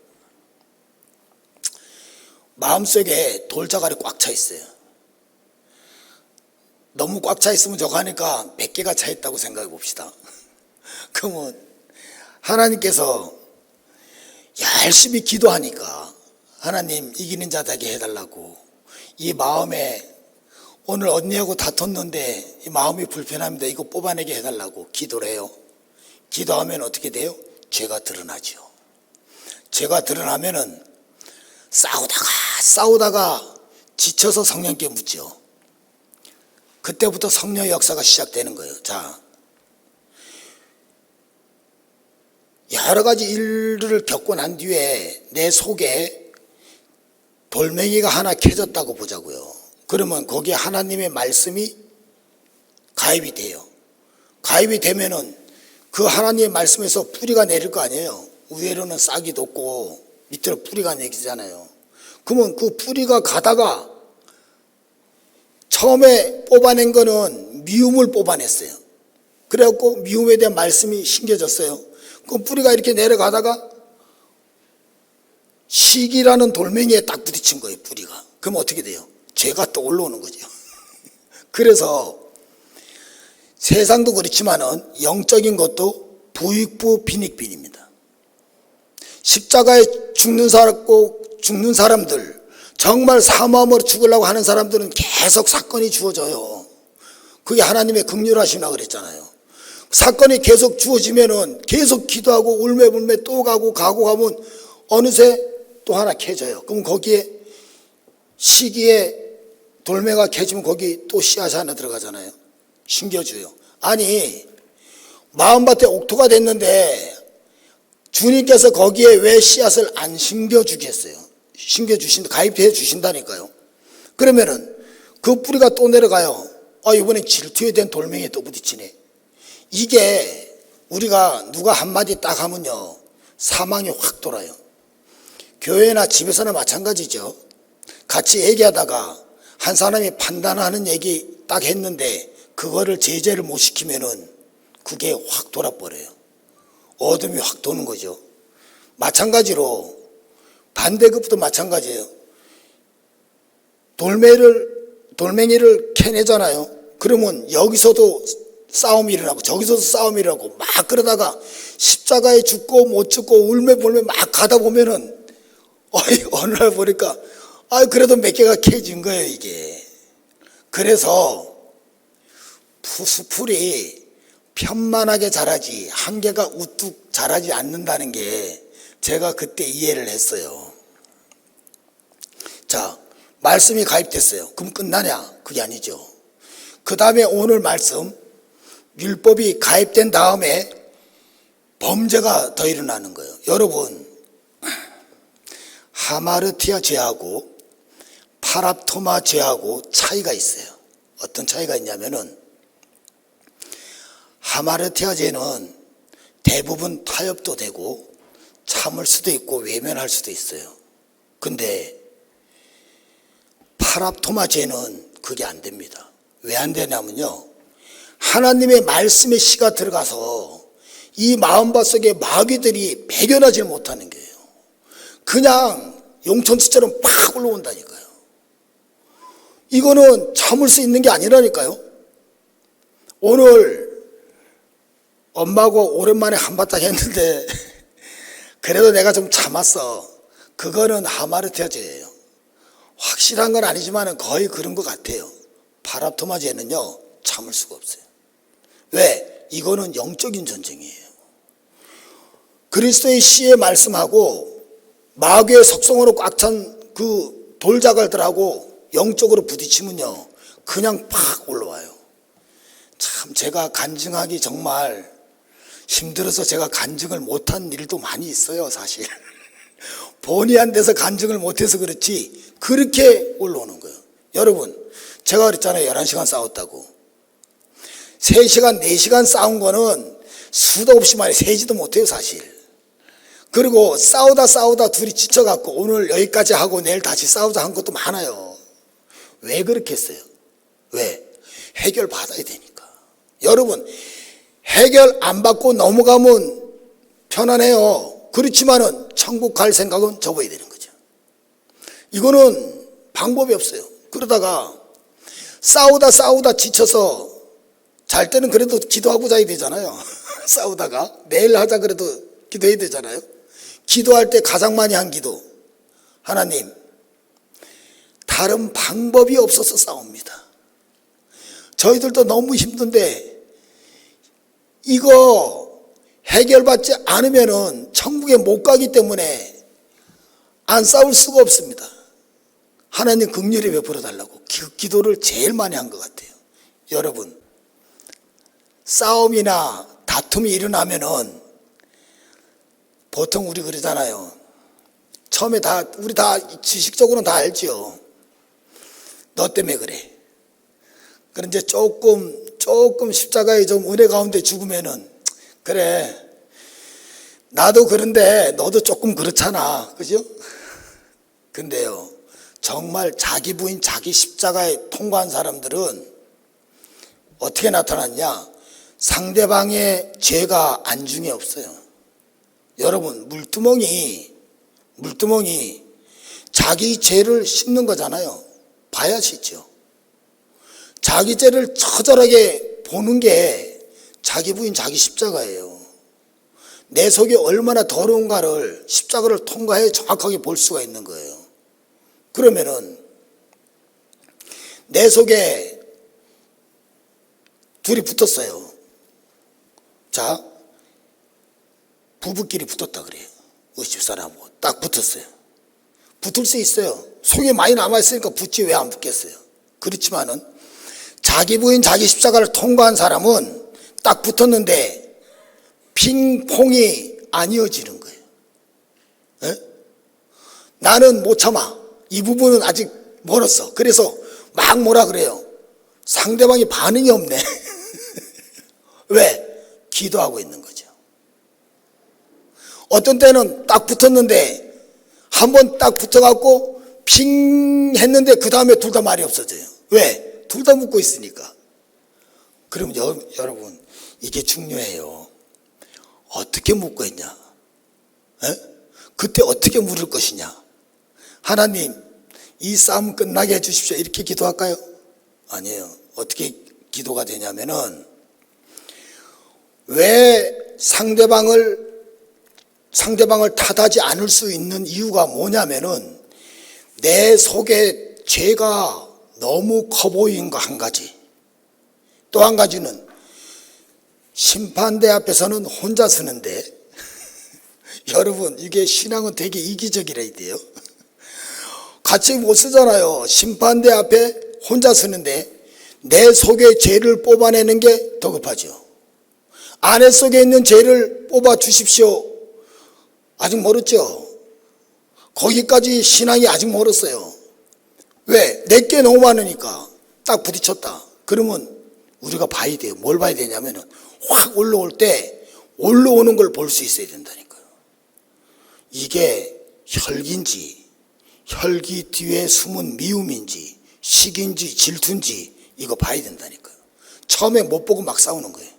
마음속에 돌자갈이 꽉 차 있어요. 너무 꽉 차 있으면 저거 하니까 100개가 차 있다고 생각해 봅시다. 그러면 하나님께서 열심히 기도하니까 하나님 이기는 자 되게 해달라고, 이 마음에 오늘 언니하고 다퉜는데 이 마음이 불편합니다, 이거 뽑아내게 해달라고 기도를 해요. 기도하면 어떻게 돼요? 죄가 드러나죠. 죄가 드러나면은 싸우다가 지쳐서 성령께 묻죠. 그때부터 성령의 역사가 시작되는 거예요. 자, 여러 가지 일을 겪고 난 뒤에 내 속에 돌멩이가 하나 켜졌다고 보자고요. 그러면 거기에 하나님의 말씀이 가입이 돼요. 가입이 되면은 그 하나님의 말씀에서 뿌리가 내릴 거 아니에요. 위로는 싹이 돋고 밑으로 뿌리가 내리잖아요. 그러면 그 뿌리가 가다가 처음에 뽑아낸 거는 미움을 뽑아냈어요. 그래갖고 미움에 대한 말씀이 심겨졌어요. 그 뿌리가 이렇게 내려가다가 시기라는 돌멩이에 딱 부딪힌 거예요, 뿌리가. 그럼 어떻게 돼요? 죄가 또 올라오는 거죠. 그래서 세상도 그렇지만은 영적인 것도 부익부 빈익빈입니다. 십자가에 죽는 사람들, 정말 사모함으로 죽으려고 하는 사람들은 계속 사건이 주어져요. 그게 하나님의 긍휼하심이라고 그랬잖아요. 사건이 계속 주어지면은 계속 기도하고 울매불매 또 가고 가면 어느새 또 하나 켜져요. 그럼 거기에 시기에 돌멩이가 켜지면 거기 또 씨앗이 하나 들어가잖아요. 심겨줘요. 아니 마음밭에 옥토가 됐는데 주님께서 거기에 왜 씨앗을 안 심겨주겠어요? 심겨주신다, 가입해 주신다니까요. 그러면은 그 뿌리가 또 내려가요. 이번엔 질투에 대한 돌멩이에 또 부딪히네. 이게 우리가 누가 한마디 딱 하면요 사망이 확 돌아요. 교회나 집에서나 마찬가지죠. 같이 얘기하다가 한 사람이 판단하는 얘기 딱 했는데 그거를 제재를 못 시키면은 그게 확 돌아버려요. 어둠이 확 도는 거죠. 마찬가지로 반대급도 마찬가지예요. 돌멩이를 캐내잖아요. 그러면 여기서도 싸움이 일어나고 저기서도 싸움이 일어나고 막 그러다가 십자가에 죽고 못 죽고 울매불매 막 가다 보면은 어느 날 보니까 그래도 몇 개가 캐진 거예요 이게. 그래서 수풀이 편만하게 자라지 한 개가 우뚝 자라지 않는다는 게 제가 그때 이해를 했어요. 자, 말씀이 가입됐어요. 그럼 끝나냐? 그게 아니죠. 그 다음에 오늘 말씀 율법이 가입된 다음에 범죄가 더 일어나는 거예요. 여러분, 하마르티아 죄하고 파랍토마 죄하고 차이가 있어요. 어떤 차이가 있냐면은 하마르티아 죄는 대부분 타협도 되고 참을 수도 있고 외면할 수도 있어요. 근데 파랍토마 죄는 그게 안 됩니다. 왜 안 되냐면요, 하나님의 말씀의 씨가 들어가서 이 마음밭 속에 마귀들이 배견하지 못하는 거예요. 그냥 용천수처럼 팍 올라온다니까요. 이거는 참을 수 있는 게 아니라니까요. 오늘 엄마하고 오랜만에 한바탕 했는데 그래도 내가 좀 참았어. 그거는 하마르티아 죄예요. 확실한 건 아니지만 거의 그런 것 같아요. 파랍토마 죄는요 참을 수가 없어요. 왜? 이거는 영적인 전쟁이에요. 그리스도의 씨의 말씀하고 마귀의 속성으로 꽉 찬 그 돌자갈들하고 영적으로 부딪히면요 그냥 팍 올라와요. 참 제가 간증하기 정말 힘들어서 제가 간증을 못한 일도 많이 있어요 사실. 본의 안 돼서 간증을 못해서 그렇지 그렇게 올라오는 거예요. 여러분, 제가 그랬잖아요. 11시간 싸웠다고. 3시간, 4시간 싸운 거는 수도 없이 많이 세지도 못해요 사실. 그리고 싸우다 둘이 지쳐갖고 오늘 여기까지 하고 내일 다시 싸우자 한 것도 많아요. 왜 그렇게 했어요? 왜? 해결 받아야 되니까. 여러분, 해결 안 받고 넘어가면 편안해요. 그렇지만은 천국 갈 생각은 접어야 되는 거죠. 이거는 방법이 없어요. 그러다가 싸우다 지쳐서 잘 때는 그래도 기도하고 자야 되잖아요. 싸우다가 내일 하자 그래도 기도해야 되잖아요. 기도할 때 가장 많이 한 기도, 하나님 다른 방법이 없어서 싸웁니다. 저희들도 너무 힘든데 이거 해결받지 않으면은 천국에 못 가기 때문에 안 싸울 수가 없습니다. 하나님 긍휼히 베풀어 달라고 그 기도를 제일 많이 한 것 같아요. 여러분, 싸움이나 다툼이 일어나면은 보통 우리 그러잖아요. 처음에 우리 다 지식적으로는 다 알지요. 너 때문에 그래. 그런데 조금 십자가에 좀 은혜 가운데 죽으면은, 그래, 나도 그런데 너도 조금 그렇잖아. 그죠? 근데요, 정말 자기 부인 자기 십자가에 통과한 사람들은 어떻게 나타났냐? 상대방의 죄가 안중에 없어요. 여러분, 물두멍이 자기 죄를 씻는 거잖아요. 봐야 씻죠. 자기 죄를 처절하게 보는 게 자기 부인 자기 십자가예요. 내 속이 얼마나 더러운가를 십자가를 통과해 정확하게 볼 수가 있는 거예요. 그러면은 내 속에 둘이 붙었어요. 자, 부부끼리 붙었다 그래요. 집사람하고 딱 붙었어요. 붙을 수 있어요. 속에 많이 남아있으니까 붙지 왜 안 붙겠어요. 그렇지만은 자기 부인 자기 십자가를 통과한 사람은 딱 붙었는데 핑퐁이 안 이어지는 거예요. 에? 나는 못 참아. 이 부분은 아직 멀었어. 그래서 막 뭐라 그래요. 상대방이 반응이 없네. 왜? 기도하고 있는 거죠. 어떤 때는 딱 붙었는데 한 번 딱 붙어갖고 핑 했는데 그 다음에 둘 다 말이 없어져요. 왜? 둘 다 묶고 있으니까. 그럼 여러분, 이게 중요해요. 어떻게 묶고 있냐? 에? 그때 어떻게 물을 것이냐? 하나님, 이 싸움 끝나게 해주십시오. 이렇게 기도할까요? 아니에요. 어떻게 기도가 되냐면은, 왜 상대방을 탓하지 않을 수 있는 이유가 뭐냐면은, 내 속에 죄가 너무 커 보인 거 한 가지. 또 한 가지는 심판대 앞에서는 혼자 서는데 여러분, 이게 신앙은 되게 이기적이라 돼요. 같이 못 쓰잖아요. 심판대 앞에 혼자 서는데 내 속의 죄를 뽑아내는 게 더 급하죠. 아내 속에 있는 죄를 뽑아 주십시오. 아직 멀었죠. 거기까지 신앙이 아직 멀었어요. 왜? 내게 너무 많으니까. 딱 부딪혔다. 그러면 우리가 봐야 돼요. 뭘 봐야 되냐면은 확 올라올 때 올라오는 걸 볼 수 있어야 된다니까요. 이게 혈기인지, 혈기 뒤에 숨은 미움인지, 식인지, 질투인지 이거 봐야 된다니까요. 처음에 못 보고 막 싸우는 거예요.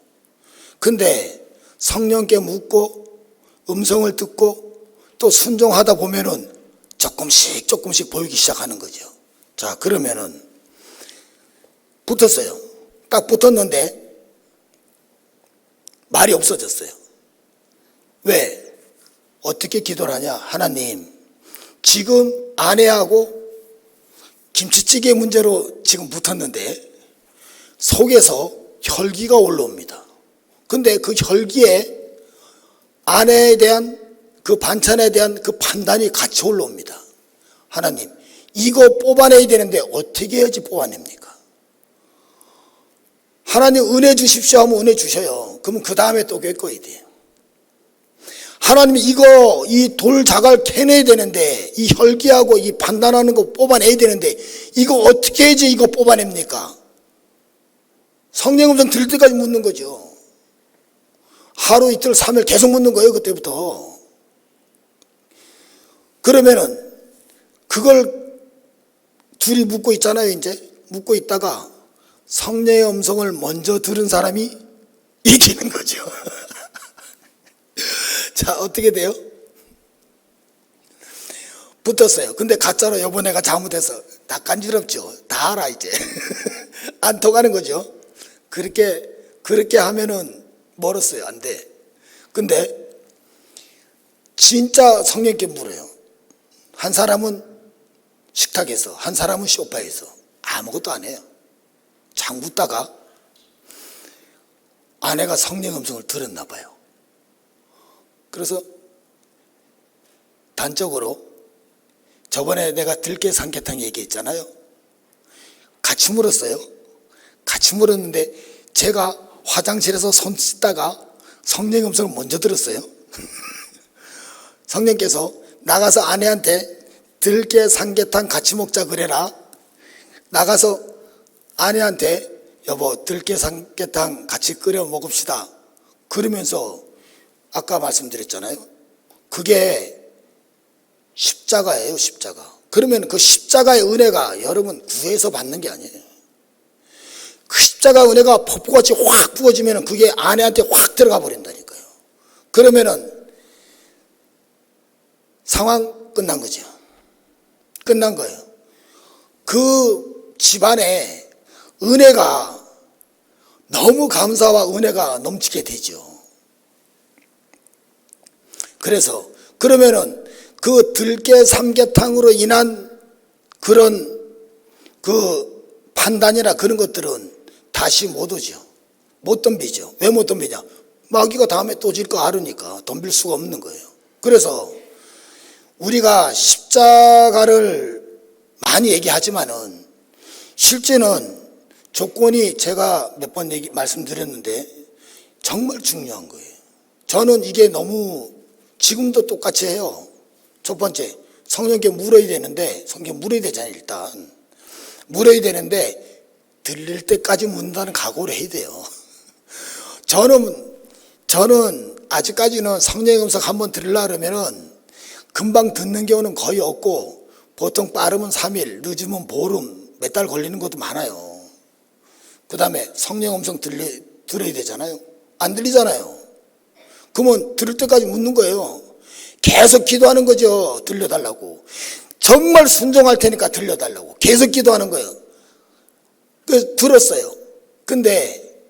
근데 성령께 묻고 음성을 듣고 또 순종하다 보면은 조금씩 보이기 시작하는 거죠. 자, 그러면은 붙었어요. 딱 붙었는데 말이 없어졌어요. 왜? 어떻게 기도를 하냐? 하나님, 지금 아내하고 김치찌개 문제로 지금 붙었는데 속에서 혈기가 올라옵니다. 근데 그 혈기에 아내에 대한 그 반찬에 대한 그 판단이 같이 올라옵니다. 하나님, 이거 뽑아내야 되는데 어떻게 해야지 뽑아냅니까? 하나님 은혜 주십시오 하면 은혜 주셔요. 그러면 그 다음에 또 겪어야 돼요. 하나님 이 돌자갈 캐내야 되는데 이 혈기하고 이 판단하는 거 뽑아내야 되는데 이거 어떻게 해야지 이거 뽑아냅니까? 성령 음성 들을 때까지 묻는 거죠. 하루 이틀 3일 계속 묻는 거예요. 그때부터. 그러면은 그걸 둘이 묻고 있잖아요. 이제 묻고 있다가 성령의 음성을 먼저 들은 사람이 이기는 거죠. 자, 어떻게 돼요? 붙었어요. 근데 가짜로 여보 내가 잘못해서 다 간지럽죠. 다 알아 이제. 안 통하는 거죠. 그렇게 하면은 멀었어요. 안 돼. 근데 진짜 성령께 물어요. 한 사람은 식탁에서, 한 사람은 소파에서 아무것도 안 해요. 장붙다가 아내가 성령 음성을 들었나 봐요. 그래서 단적으로 저번에 내가 들깨 삼계탕 얘기했잖아요. 같이 물었어요. 같이 물었는데 제가 화장실에서 손 씻다가 성령 음성을 먼저 들었어요. 성령께서 나가서 아내한테 들깨 삼계탕 같이 먹자 그래라. 나가서 아내한테 여보 들깨 삼계탕 같이 끓여 먹읍시다. 그러면서 아까 말씀드렸잖아요. 그게 십자가예요, 십자가. 그러면 그 십자가의 은혜가 여러분 구해서 받는 게 아니에요. 그 십자가 은혜가 폭포같이 확 부어지면 그게 아내한테 확 들어가 버린다니까요. 그러면은 상황 끝난 거죠. 끝난 거예요. 그 집안에 은혜가 너무 감사와 은혜가 넘치게 되죠. 그래서 그러면은 그 들깨 삼계탕으로 인한 그런 그 판단이나 그런 것들은 다시 못 오죠. 못 덤비죠. 왜 못 덤비냐? 마귀가 다음에 또 질 거 알으니까 덤빌 수가 없는 거예요. 그래서 우리가 십자가를 많이 얘기하지만은 실제는 조건이 제가 몇 번 말씀드렸는데 정말 중요한 거예요. 저는 이게 너무 지금도 똑같이 해요. 첫 번째, 성령께 물어야 되는데, 성령 물어야 되잖아요, 일단. 물어야 되는데, 들릴 때까지 묻는다는 각오를 해야 돼요. 저는 아직까지는 성령의 음성 한번 들으려고 그러면은 금방 듣는 경우는 거의 없고, 보통 빠르면 3일, 늦으면 보름, 몇 달 걸리는 것도 많아요. 그 다음에 성령 음성 들어야 되잖아요. 안 들리잖아요. 그러면 들을 때까지 묻는 거예요. 계속 기도하는 거죠. 들려달라고. 정말 순종할 테니까 들려달라고. 계속 기도하는 거예요. 그래서 들었어요. 근데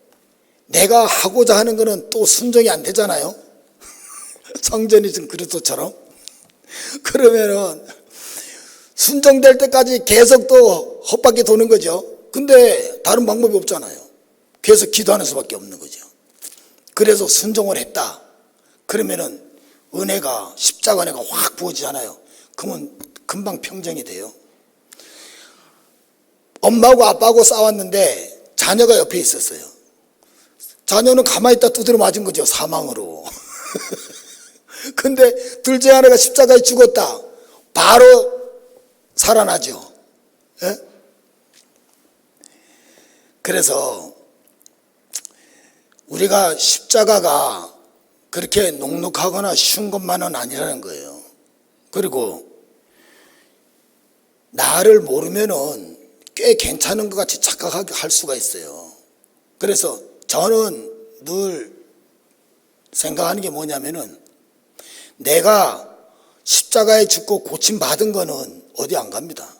내가 하고자 하는 거는 또 순종이 안 되잖아요. 성전이즘 그리스도처럼. 그러면은 순종될 때까지 계속 또 헛바퀴 도는 거죠. 근데 다른 방법이 없잖아요. 계속 기도하는 수밖에 없는 거죠. 그래서 순종을 했다. 그러면은 은혜가, 십자가 은혜가 확 부어지잖아요. 그러면 금방 평정이 돼요. 엄마하고 아빠하고 싸웠는데 자녀가 옆에 있었어요. 자녀는 가만히 있다 두드려 맞은 거죠. 사망으로. 근데 둘째 아내가 십자가에 죽었다. 바로 살아나죠. 예? 그래서 우리가 십자가가 그렇게 녹록하거나 쉬운 것만은 아니라는 거예요. 그리고 나를 모르면은 꽤 괜찮은 것 같이 착각하게 할 수가 있어요. 그래서 저는 늘 생각하는 게 뭐냐면은 내가 십자가에 죽고 고침 받은 거는 어디 안 갑니다.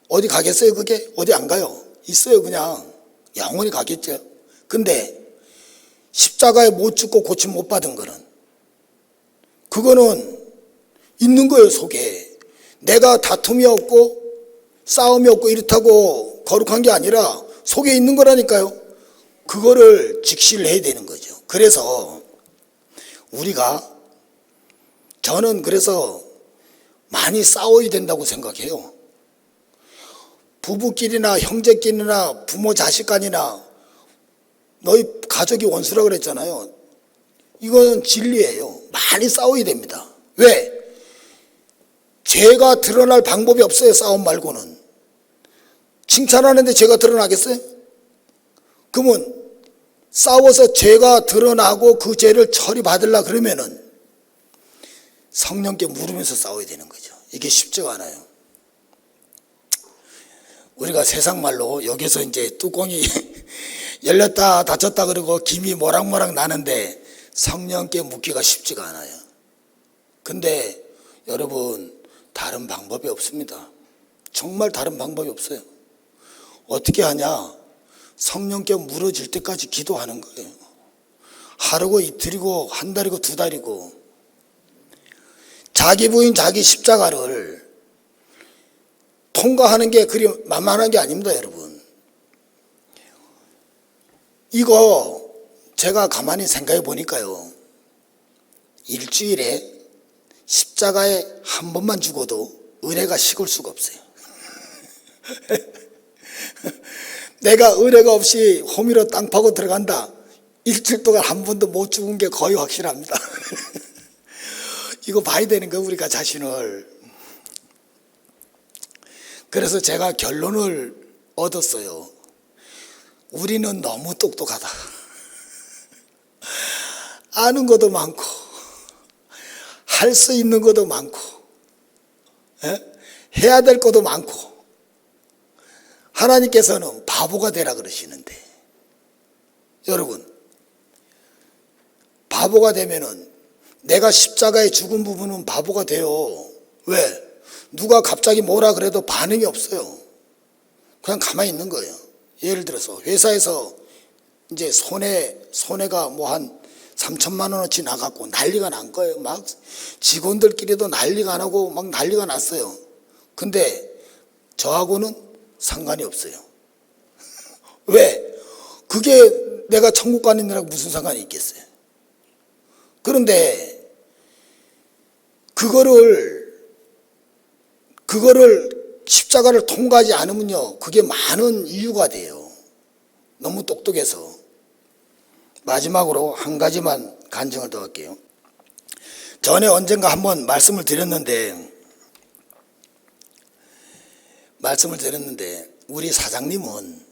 어디 가겠어요 그게? 어디 안 가요. 있어요 그냥. 영원히 가겠죠. 근데 십자가에 못 죽고 고침 못 받은 거는 그거는 있는 거예요 속에. 내가 다툼이 없고 싸움이 없고 이렇다고 거룩한 게 아니라 속에 있는 거라니까요. 그거를 직시를 해야 되는 거죠. 그래서 저는 그래서 많이 싸워야 된다고 생각해요. 부부끼리나 형제끼리나 부모 자식 간이나 너희 가족이 원수라고 그랬잖아요. 이건 진리예요. 많이 싸워야 됩니다. 왜? 죄가 드러날 방법이 없어요. 싸움 말고는. 칭찬하는데 죄가 드러나겠어요? 그러면 싸워서 죄가 드러나고 그 죄를 처리받으려 그러면은 성령께 물으면서 싸워야 되는 거죠. 이게 쉽지가 않아요. 우리가 세상 말로 여기서 이제 뚜껑이 열렸다 닫혔다 그러고 김이 모락모락 나는데 성령께 묻기가 쉽지가 않아요. 근데 여러분 다른 방법이 없습니다. 정말 다른 방법이 없어요. 어떻게 하냐? 성령께 물어질 때까지 기도하는 거예요. 하루고 이틀이고 한 달이고 두 달이고. 자기 부인 자기 십자가를 통과하는 게 그리 만만한 게 아닙니다, 여러분. 이거 제가 가만히 생각해 보니까요. 일주일에 십자가에 한 번만 죽어도 은혜가 식을 수가 없어요. 내가 은혜가 없이 호미로 땅 파고 들어간다. 일주일 동안 한 번도 못 죽은 게 거의 확실합니다. 이거 봐야 되는 거예요, 우리가 자신을. 그래서 제가 결론을 얻었어요. 우리는 너무 똑똑하다. 아는 것도 많고 할 수 있는 것도 많고 해야 될 것도 많고, 하나님께서는 바보가 되라 그러시는데, 여러분 바보가 되면은 내가 십자가에 죽은 부분은 바보가 돼요. 왜? 누가 갑자기 뭐라 그래도 반응이 없어요. 그냥 가만히 있는 거예요. 예를 들어서 회사에서 이제 손해가 뭐 한 3천만 원어치 나갔고 난리가 난 거예요. 막 직원들끼리도 난리가 나고 막 난리가 났어요. 근데 저하고는 상관이 없어요. 왜? 그게 내가 천국 가는 데랑 무슨 상관이 있겠어요? 그런데 그거를 십자가를 통과하지 않으면요, 그게 많은 이유가 돼요. 너무 똑똑해서. 마지막으로 한 가지만 간증을 더 할게요. 전에 언젠가 한번 말씀을 드렸는데 우리 사장님은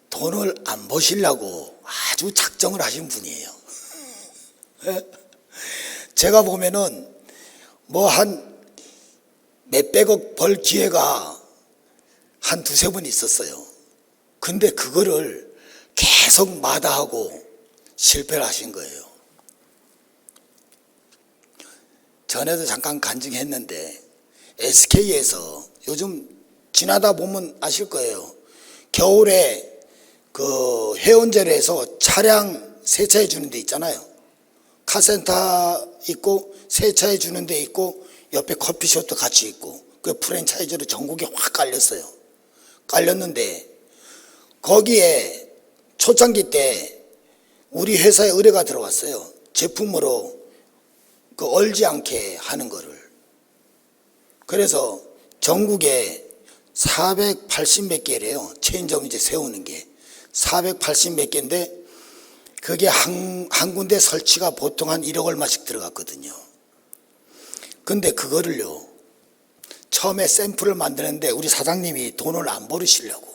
돈을 안 버시려고 아주 작정을 하신 분이에요. 제가 보면은 뭐 한 몇백억 벌 기회가 한 두세 번 있었어요. 근데 그거를 계속 마다하고 실패를 하신 거예요. 전에도 잠깐 간증했는데 SK에서 요즘 지나다 보면 아실 거예요. 겨울에 그 회원제로해서 차량 세차해 주는 데 있잖아요. 카센터 있고 세차해 주는 데 있고 옆에 커피숍도 같이 있고, 그 프랜차이즈로 전국에 확 깔렸어요. 깔렸는데 거기에 초창기 때 우리 회사에 의뢰가 들어왔어요. 제품으로 그 얼지 않게 하는 거를. 그래서 전국에 480 몇 개래요. 체인점 이제 세우는 게 480 몇 개인데, 그게 한 군데 설치가 보통 한 1억 얼마씩 들어갔거든요. 근데 그거를요, 처음에 샘플을 만드는데 우리 사장님이 돈을 안 벌으시려고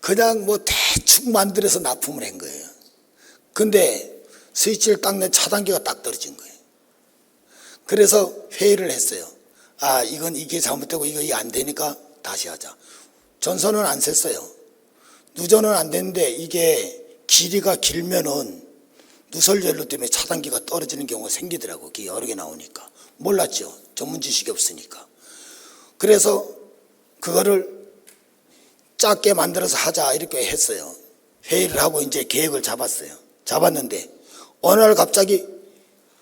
그냥 뭐 대충 만들어서 납품을 한 거예요. 근데 스위치를 딱 내 차단기가 딱 떨어진 거예요. 그래서 회의를 했어요. 이게 잘못되고 이게 안 되니까 다시 하자. 전선은 안 샜어요. 누전은 안 됐는데 이게 길이가 길면은 누설 연료 때문에 차단기가 떨어지는 경우가 생기더라고. 그게 여러 개 나오니까. 몰랐죠. 전문 지식이 없으니까. 그래서 그거를 작게 만들어서 하자 이렇게 했어요. 회의를 하고 이제 계획을 잡았어요. 잡았는데 어느 날 갑자기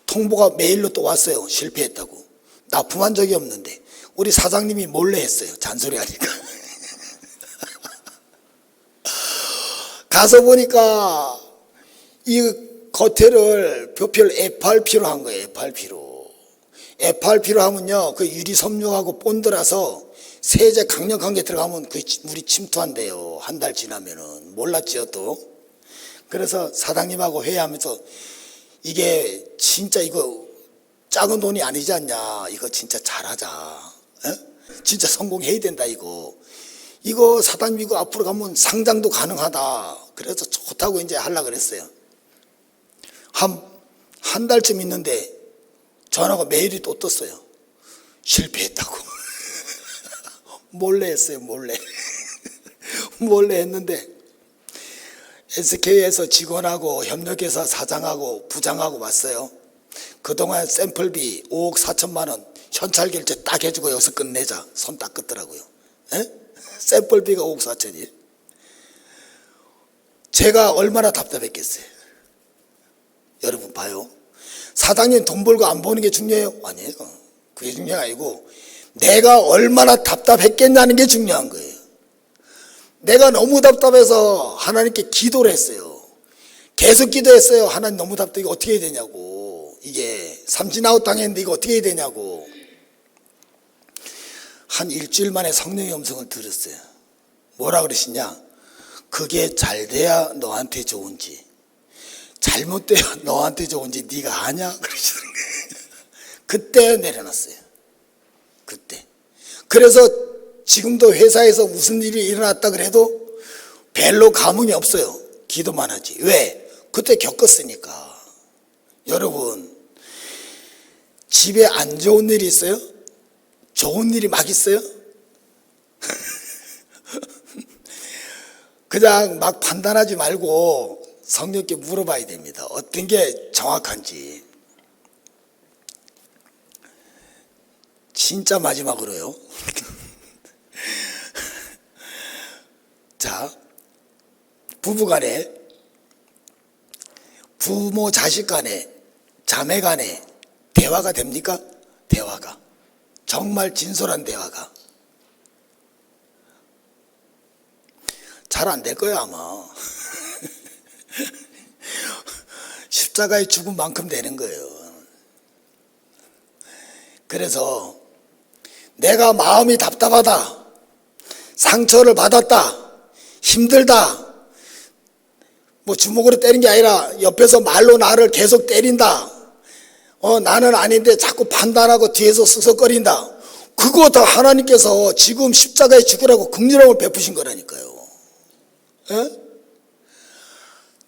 통보가 메일로 또 왔어요. 실패했다고. 납품한 적이 없는데 우리 사장님이 몰래 했어요. 잔소리하니까. 가서 보니까 이 겉에를 표피를 FRP로 한 거예요. FRP로 하면요, 그 유리 섬유하고 본드라서 세제 강력한 게 들어가면 그 물이 침투한대요. 한 달 지나면은. 몰랐지요 또. 그래서 사장님하고 회의하면서 이게 진짜 이거 작은 돈이 아니지 않냐, 이거 진짜 잘하자, 진짜 성공해야 된다, 이거 사장님 이거 앞으로 가면 상장도 가능하다. 그래서 좋다고 이제 하려고 그랬어요. 한 달쯤 있는데 전화가 메일이 또 떴어요. 실패했다고. 몰래 했어요. 몰래 했는데 SK에서 직원하고 협력회사 사장하고 부장하고 왔어요. 그동안 샘플비 5억 4천만 원 현찰 결제 딱 해주고 여기서 끝내자. 손 딱 끄더라고요. 샘플비가 5억 4천이에요. 제가 얼마나 답답했겠어요. 여러분 봐요. 사장님 돈 벌고 안 버는 게 중요해요? 아니에요. 그게 중요한 게 아니고 내가 얼마나 답답했겠냐는 게 중요한 거예요. 내가 너무 답답해서 하나님께 기도를 했어요. 계속 기도했어요. 하나님 너무 답답해. 이거 어떻게 해야 되냐고. 이게 삼진아웃 당했는데 이거 어떻게 해야 되냐고. 한 일주일 만에 성령의 음성을 들었어요. 뭐라 그러시냐? 그게 잘 돼야 너한테 좋은지, 잘못돼야 너한테 좋은지 네가 아냐? 그러시는 거예요. 그때 내려놨어요. 그때. 그래서 지금도 회사에서 무슨 일이 일어났다 그래도 별로 감흥이 없어요. 기도만 하지. 왜? 그때 겪었으니까. 여러분, 집에 안 좋은 일이 있어요? 좋은 일이 막 있어요? 그냥 막 판단하지 말고 성령께 물어봐야 됩니다. 어떤 게 정확한지. 진짜 마지막으로요. 자, 부부간에, 부모 자식 간에, 자매 간에 대화가 됩니까? 대화가. 정말 진솔한 대화가. 잘 안 될 거예요, 아마. 십자가에 죽은 만큼 되는 거예요. 그래서 내가 마음이 답답하다, 상처를 받았다, 힘들다, 뭐 주먹으로 때린 게 아니라 옆에서 말로 나를 계속 때린다, 나는 아닌데 자꾸 판단하고 뒤에서 쓱쓱거린다, 그거 다 하나님께서 지금 십자가에 죽으라고 긍휼함을 베푸신 거라니까요. 에?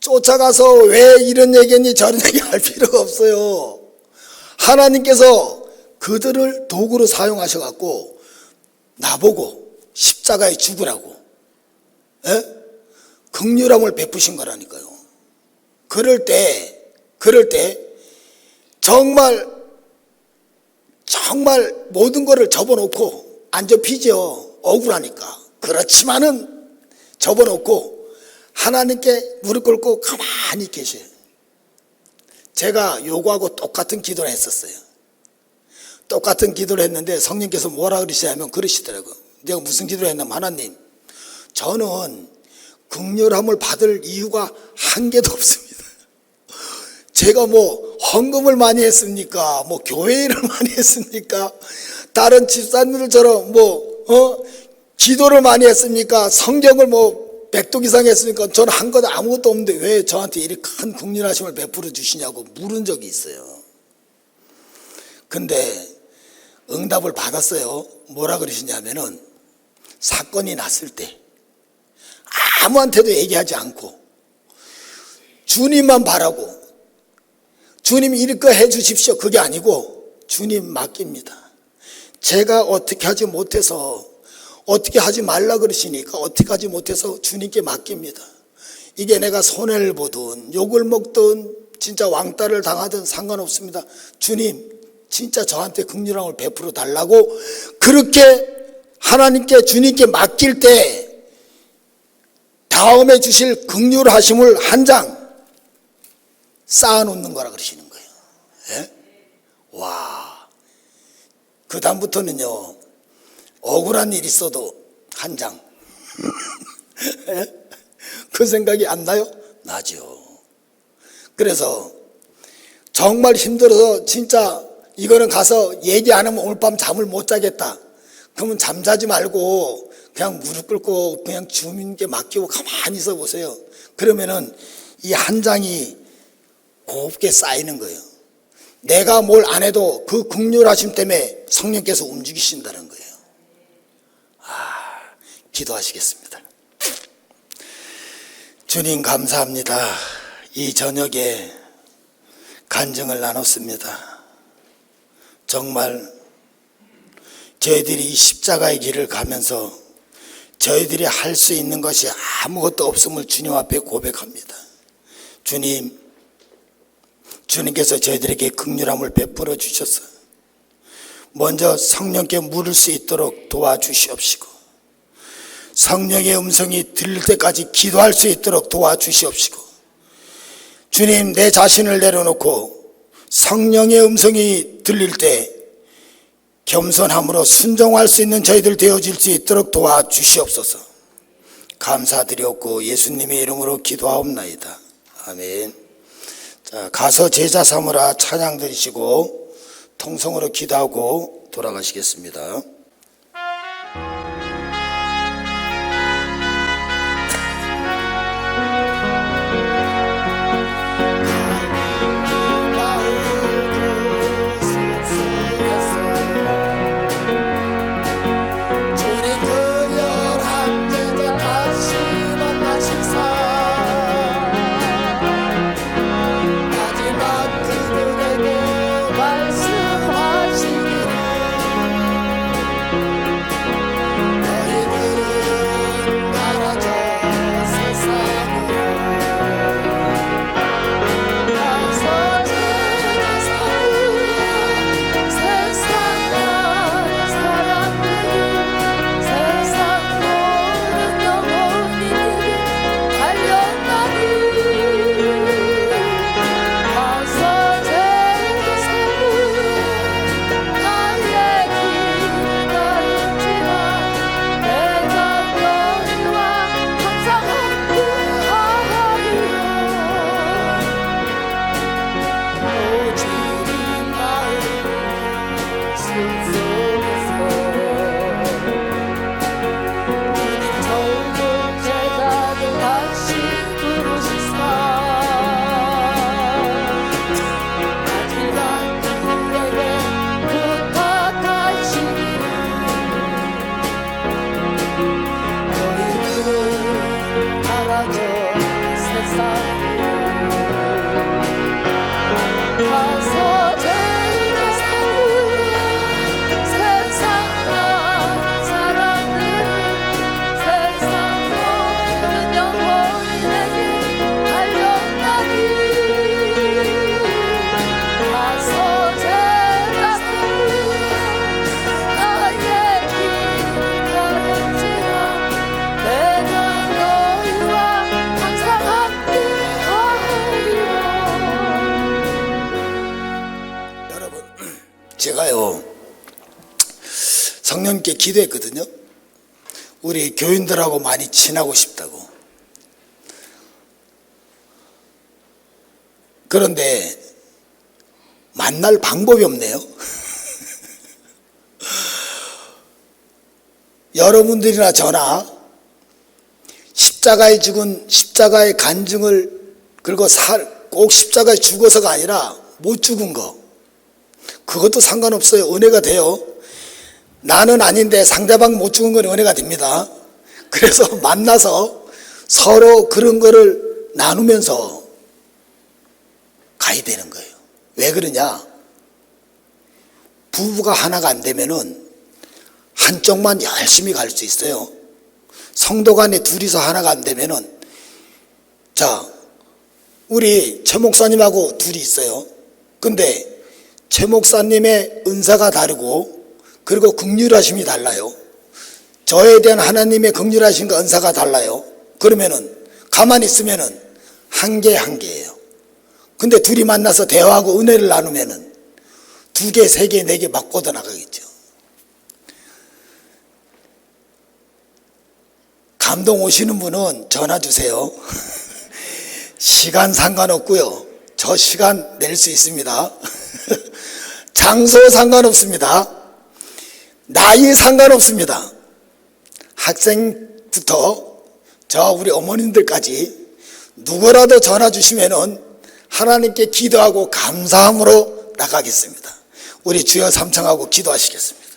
쫓아가서 왜 이런 얘기했니 저런 얘기 할 필요가 없어요. 하나님께서 그들을 도구로 사용하셔갖고 나보고 십자가에 죽으라고 긍휼함을 베푸신 거라니까요. 그럴 때 정말 모든 거를 접어놓고 안 접히죠. 억울하니까. 그렇지만은 접어놓고 하나님께 무릎 꿇고 가만히 계셔요. 제가 요거하고 똑같은 기도를 했었어요. 똑같은 기도를 했는데 성령께서 뭐라 그러시냐면 그러시더라고요. 내가 무슨 기도를 했냐면, 하나님, 저는 긍휼함을 받을 이유가 한 개도 없습니다. 제가 뭐 헌금을 많이 했습니까? 뭐 교회 일을 많이 했습니까? 다른 집사님들처럼 기도를 많이 했습니까? 성경을 뭐 100독 이상 했으니까 저는 한 것 아무것도 없는데 왜 저한테 이렇게 큰 긍휼하심을 베풀어 주시냐고 물은 적이 있어요. 근데 응답을 받았어요. 뭐라 그러시냐면은, 사건이 났을 때 아무한테도 얘기하지 않고 주님만 바라고, 주님 이렇게 해 주십시오, 그게 아니고 주님 맡깁니다. 제가 어떻게 하지 못해서, 어떻게 하지 말라 그러시니까 어떻게 하지 못해서 주님께 맡깁니다. 이게 내가 손해를 보든 욕을 먹든 진짜 왕따를 당하든 상관없습니다. 주님, 진짜 저한테 긍휼함을 베풀어 달라고 그렇게 하나님께, 주님께 맡길 때 다음에 주실 긍휼하심을 한 장 쌓아놓는 거라 그러시는 거예요. 예? 와, 그 다음부터는요, 억울한 일 있어도 한 장. 예? 그 생각이 안 나요? 나죠. 그래서 정말 힘들어서 진짜 이거는 가서 얘기 안 하면 오늘 밤 잠을 못 자겠다, 그러면 잠자지 말고 그냥 무릎 꿇고 그냥 주님께 맡기고 가만히 있어 보세요. 그러면은 이 한 장이 곱게 쌓이는 거예요. 내가 뭘 안 해도 그 긍휼하심 때문에 성령께서 움직이신다는 거예요. 기도하시겠습니다. 주님, 감사합니다. 이 저녁에 간증을 나눴습니다. 정말 저희들이 이 십자가의 길을 가면서 저희들이 할 수 있는 것이 아무것도 없음을 주님 앞에 고백합니다. 주님, 주님께서 저희들에게 긍휼함을 베풀어 주셔서 먼저 성령께 물을 수 있도록 도와주시옵시고, 성령의 음성이 들릴 때까지 기도할 수 있도록 도와주시옵시고, 주님, 내 자신을 내려놓고 성령의 음성이 들릴 때 겸손함으로 순종할 수 있는 저희들 되어질 수 있도록 도와주시옵소서. 감사드렸고 예수님의 이름으로 기도하옵나이다. 아멘. 자, 가서 제자 삼으라 찬양 드리시고 통성으로 기도하고 돌아가시겠습니다. 목사님께 기도했거든요. 우리 교인들하고 많이 친하고 싶다고. 그런데 만날 방법이 없네요. 여러분들이나 저나 십자가에 죽은 십자가의 간증을, 그리고 꼭 십자가에 죽어서가 아니라 못 죽은 거, 그것도 상관없어요. 은혜가 돼요. 나는 아닌데 상대방 못 죽은 건 은혜가 됩니다. 그래서 만나서 서로 그런 거를 나누면서 가야 되는 거예요. 왜 그러냐? 부부가 하나가 안 되면은 한쪽만 열심히 갈 수 있어요. 성도 간에 둘이서 하나가 안 되면은, 자, 우리 최 목사님하고 둘이 있어요. 근데 최 목사님의 은사가 다르고, 그리고 긍휼하심이 달라요. 저에 대한 하나님의 긍휼하심과 은사가 달라요. 그러면은 가만히 있으면은 한계예요. 근데 둘이 만나서 대화하고 은혜를 나누면은 2개, 3개, 4개 막 뻗어나가겠죠. 감동 오시는 분은 전화 주세요. 시간 상관없고요. 저 시간 낼 수 있습니다. 장소 상관없습니다. 나이 상관없습니다. 학생부터 저 우리 어머님들까지 누구라도 전화 주시면은 하나님께 기도하고 감사함으로 나가겠습니다. 우리 주여 삼창하고 기도하시겠습니다.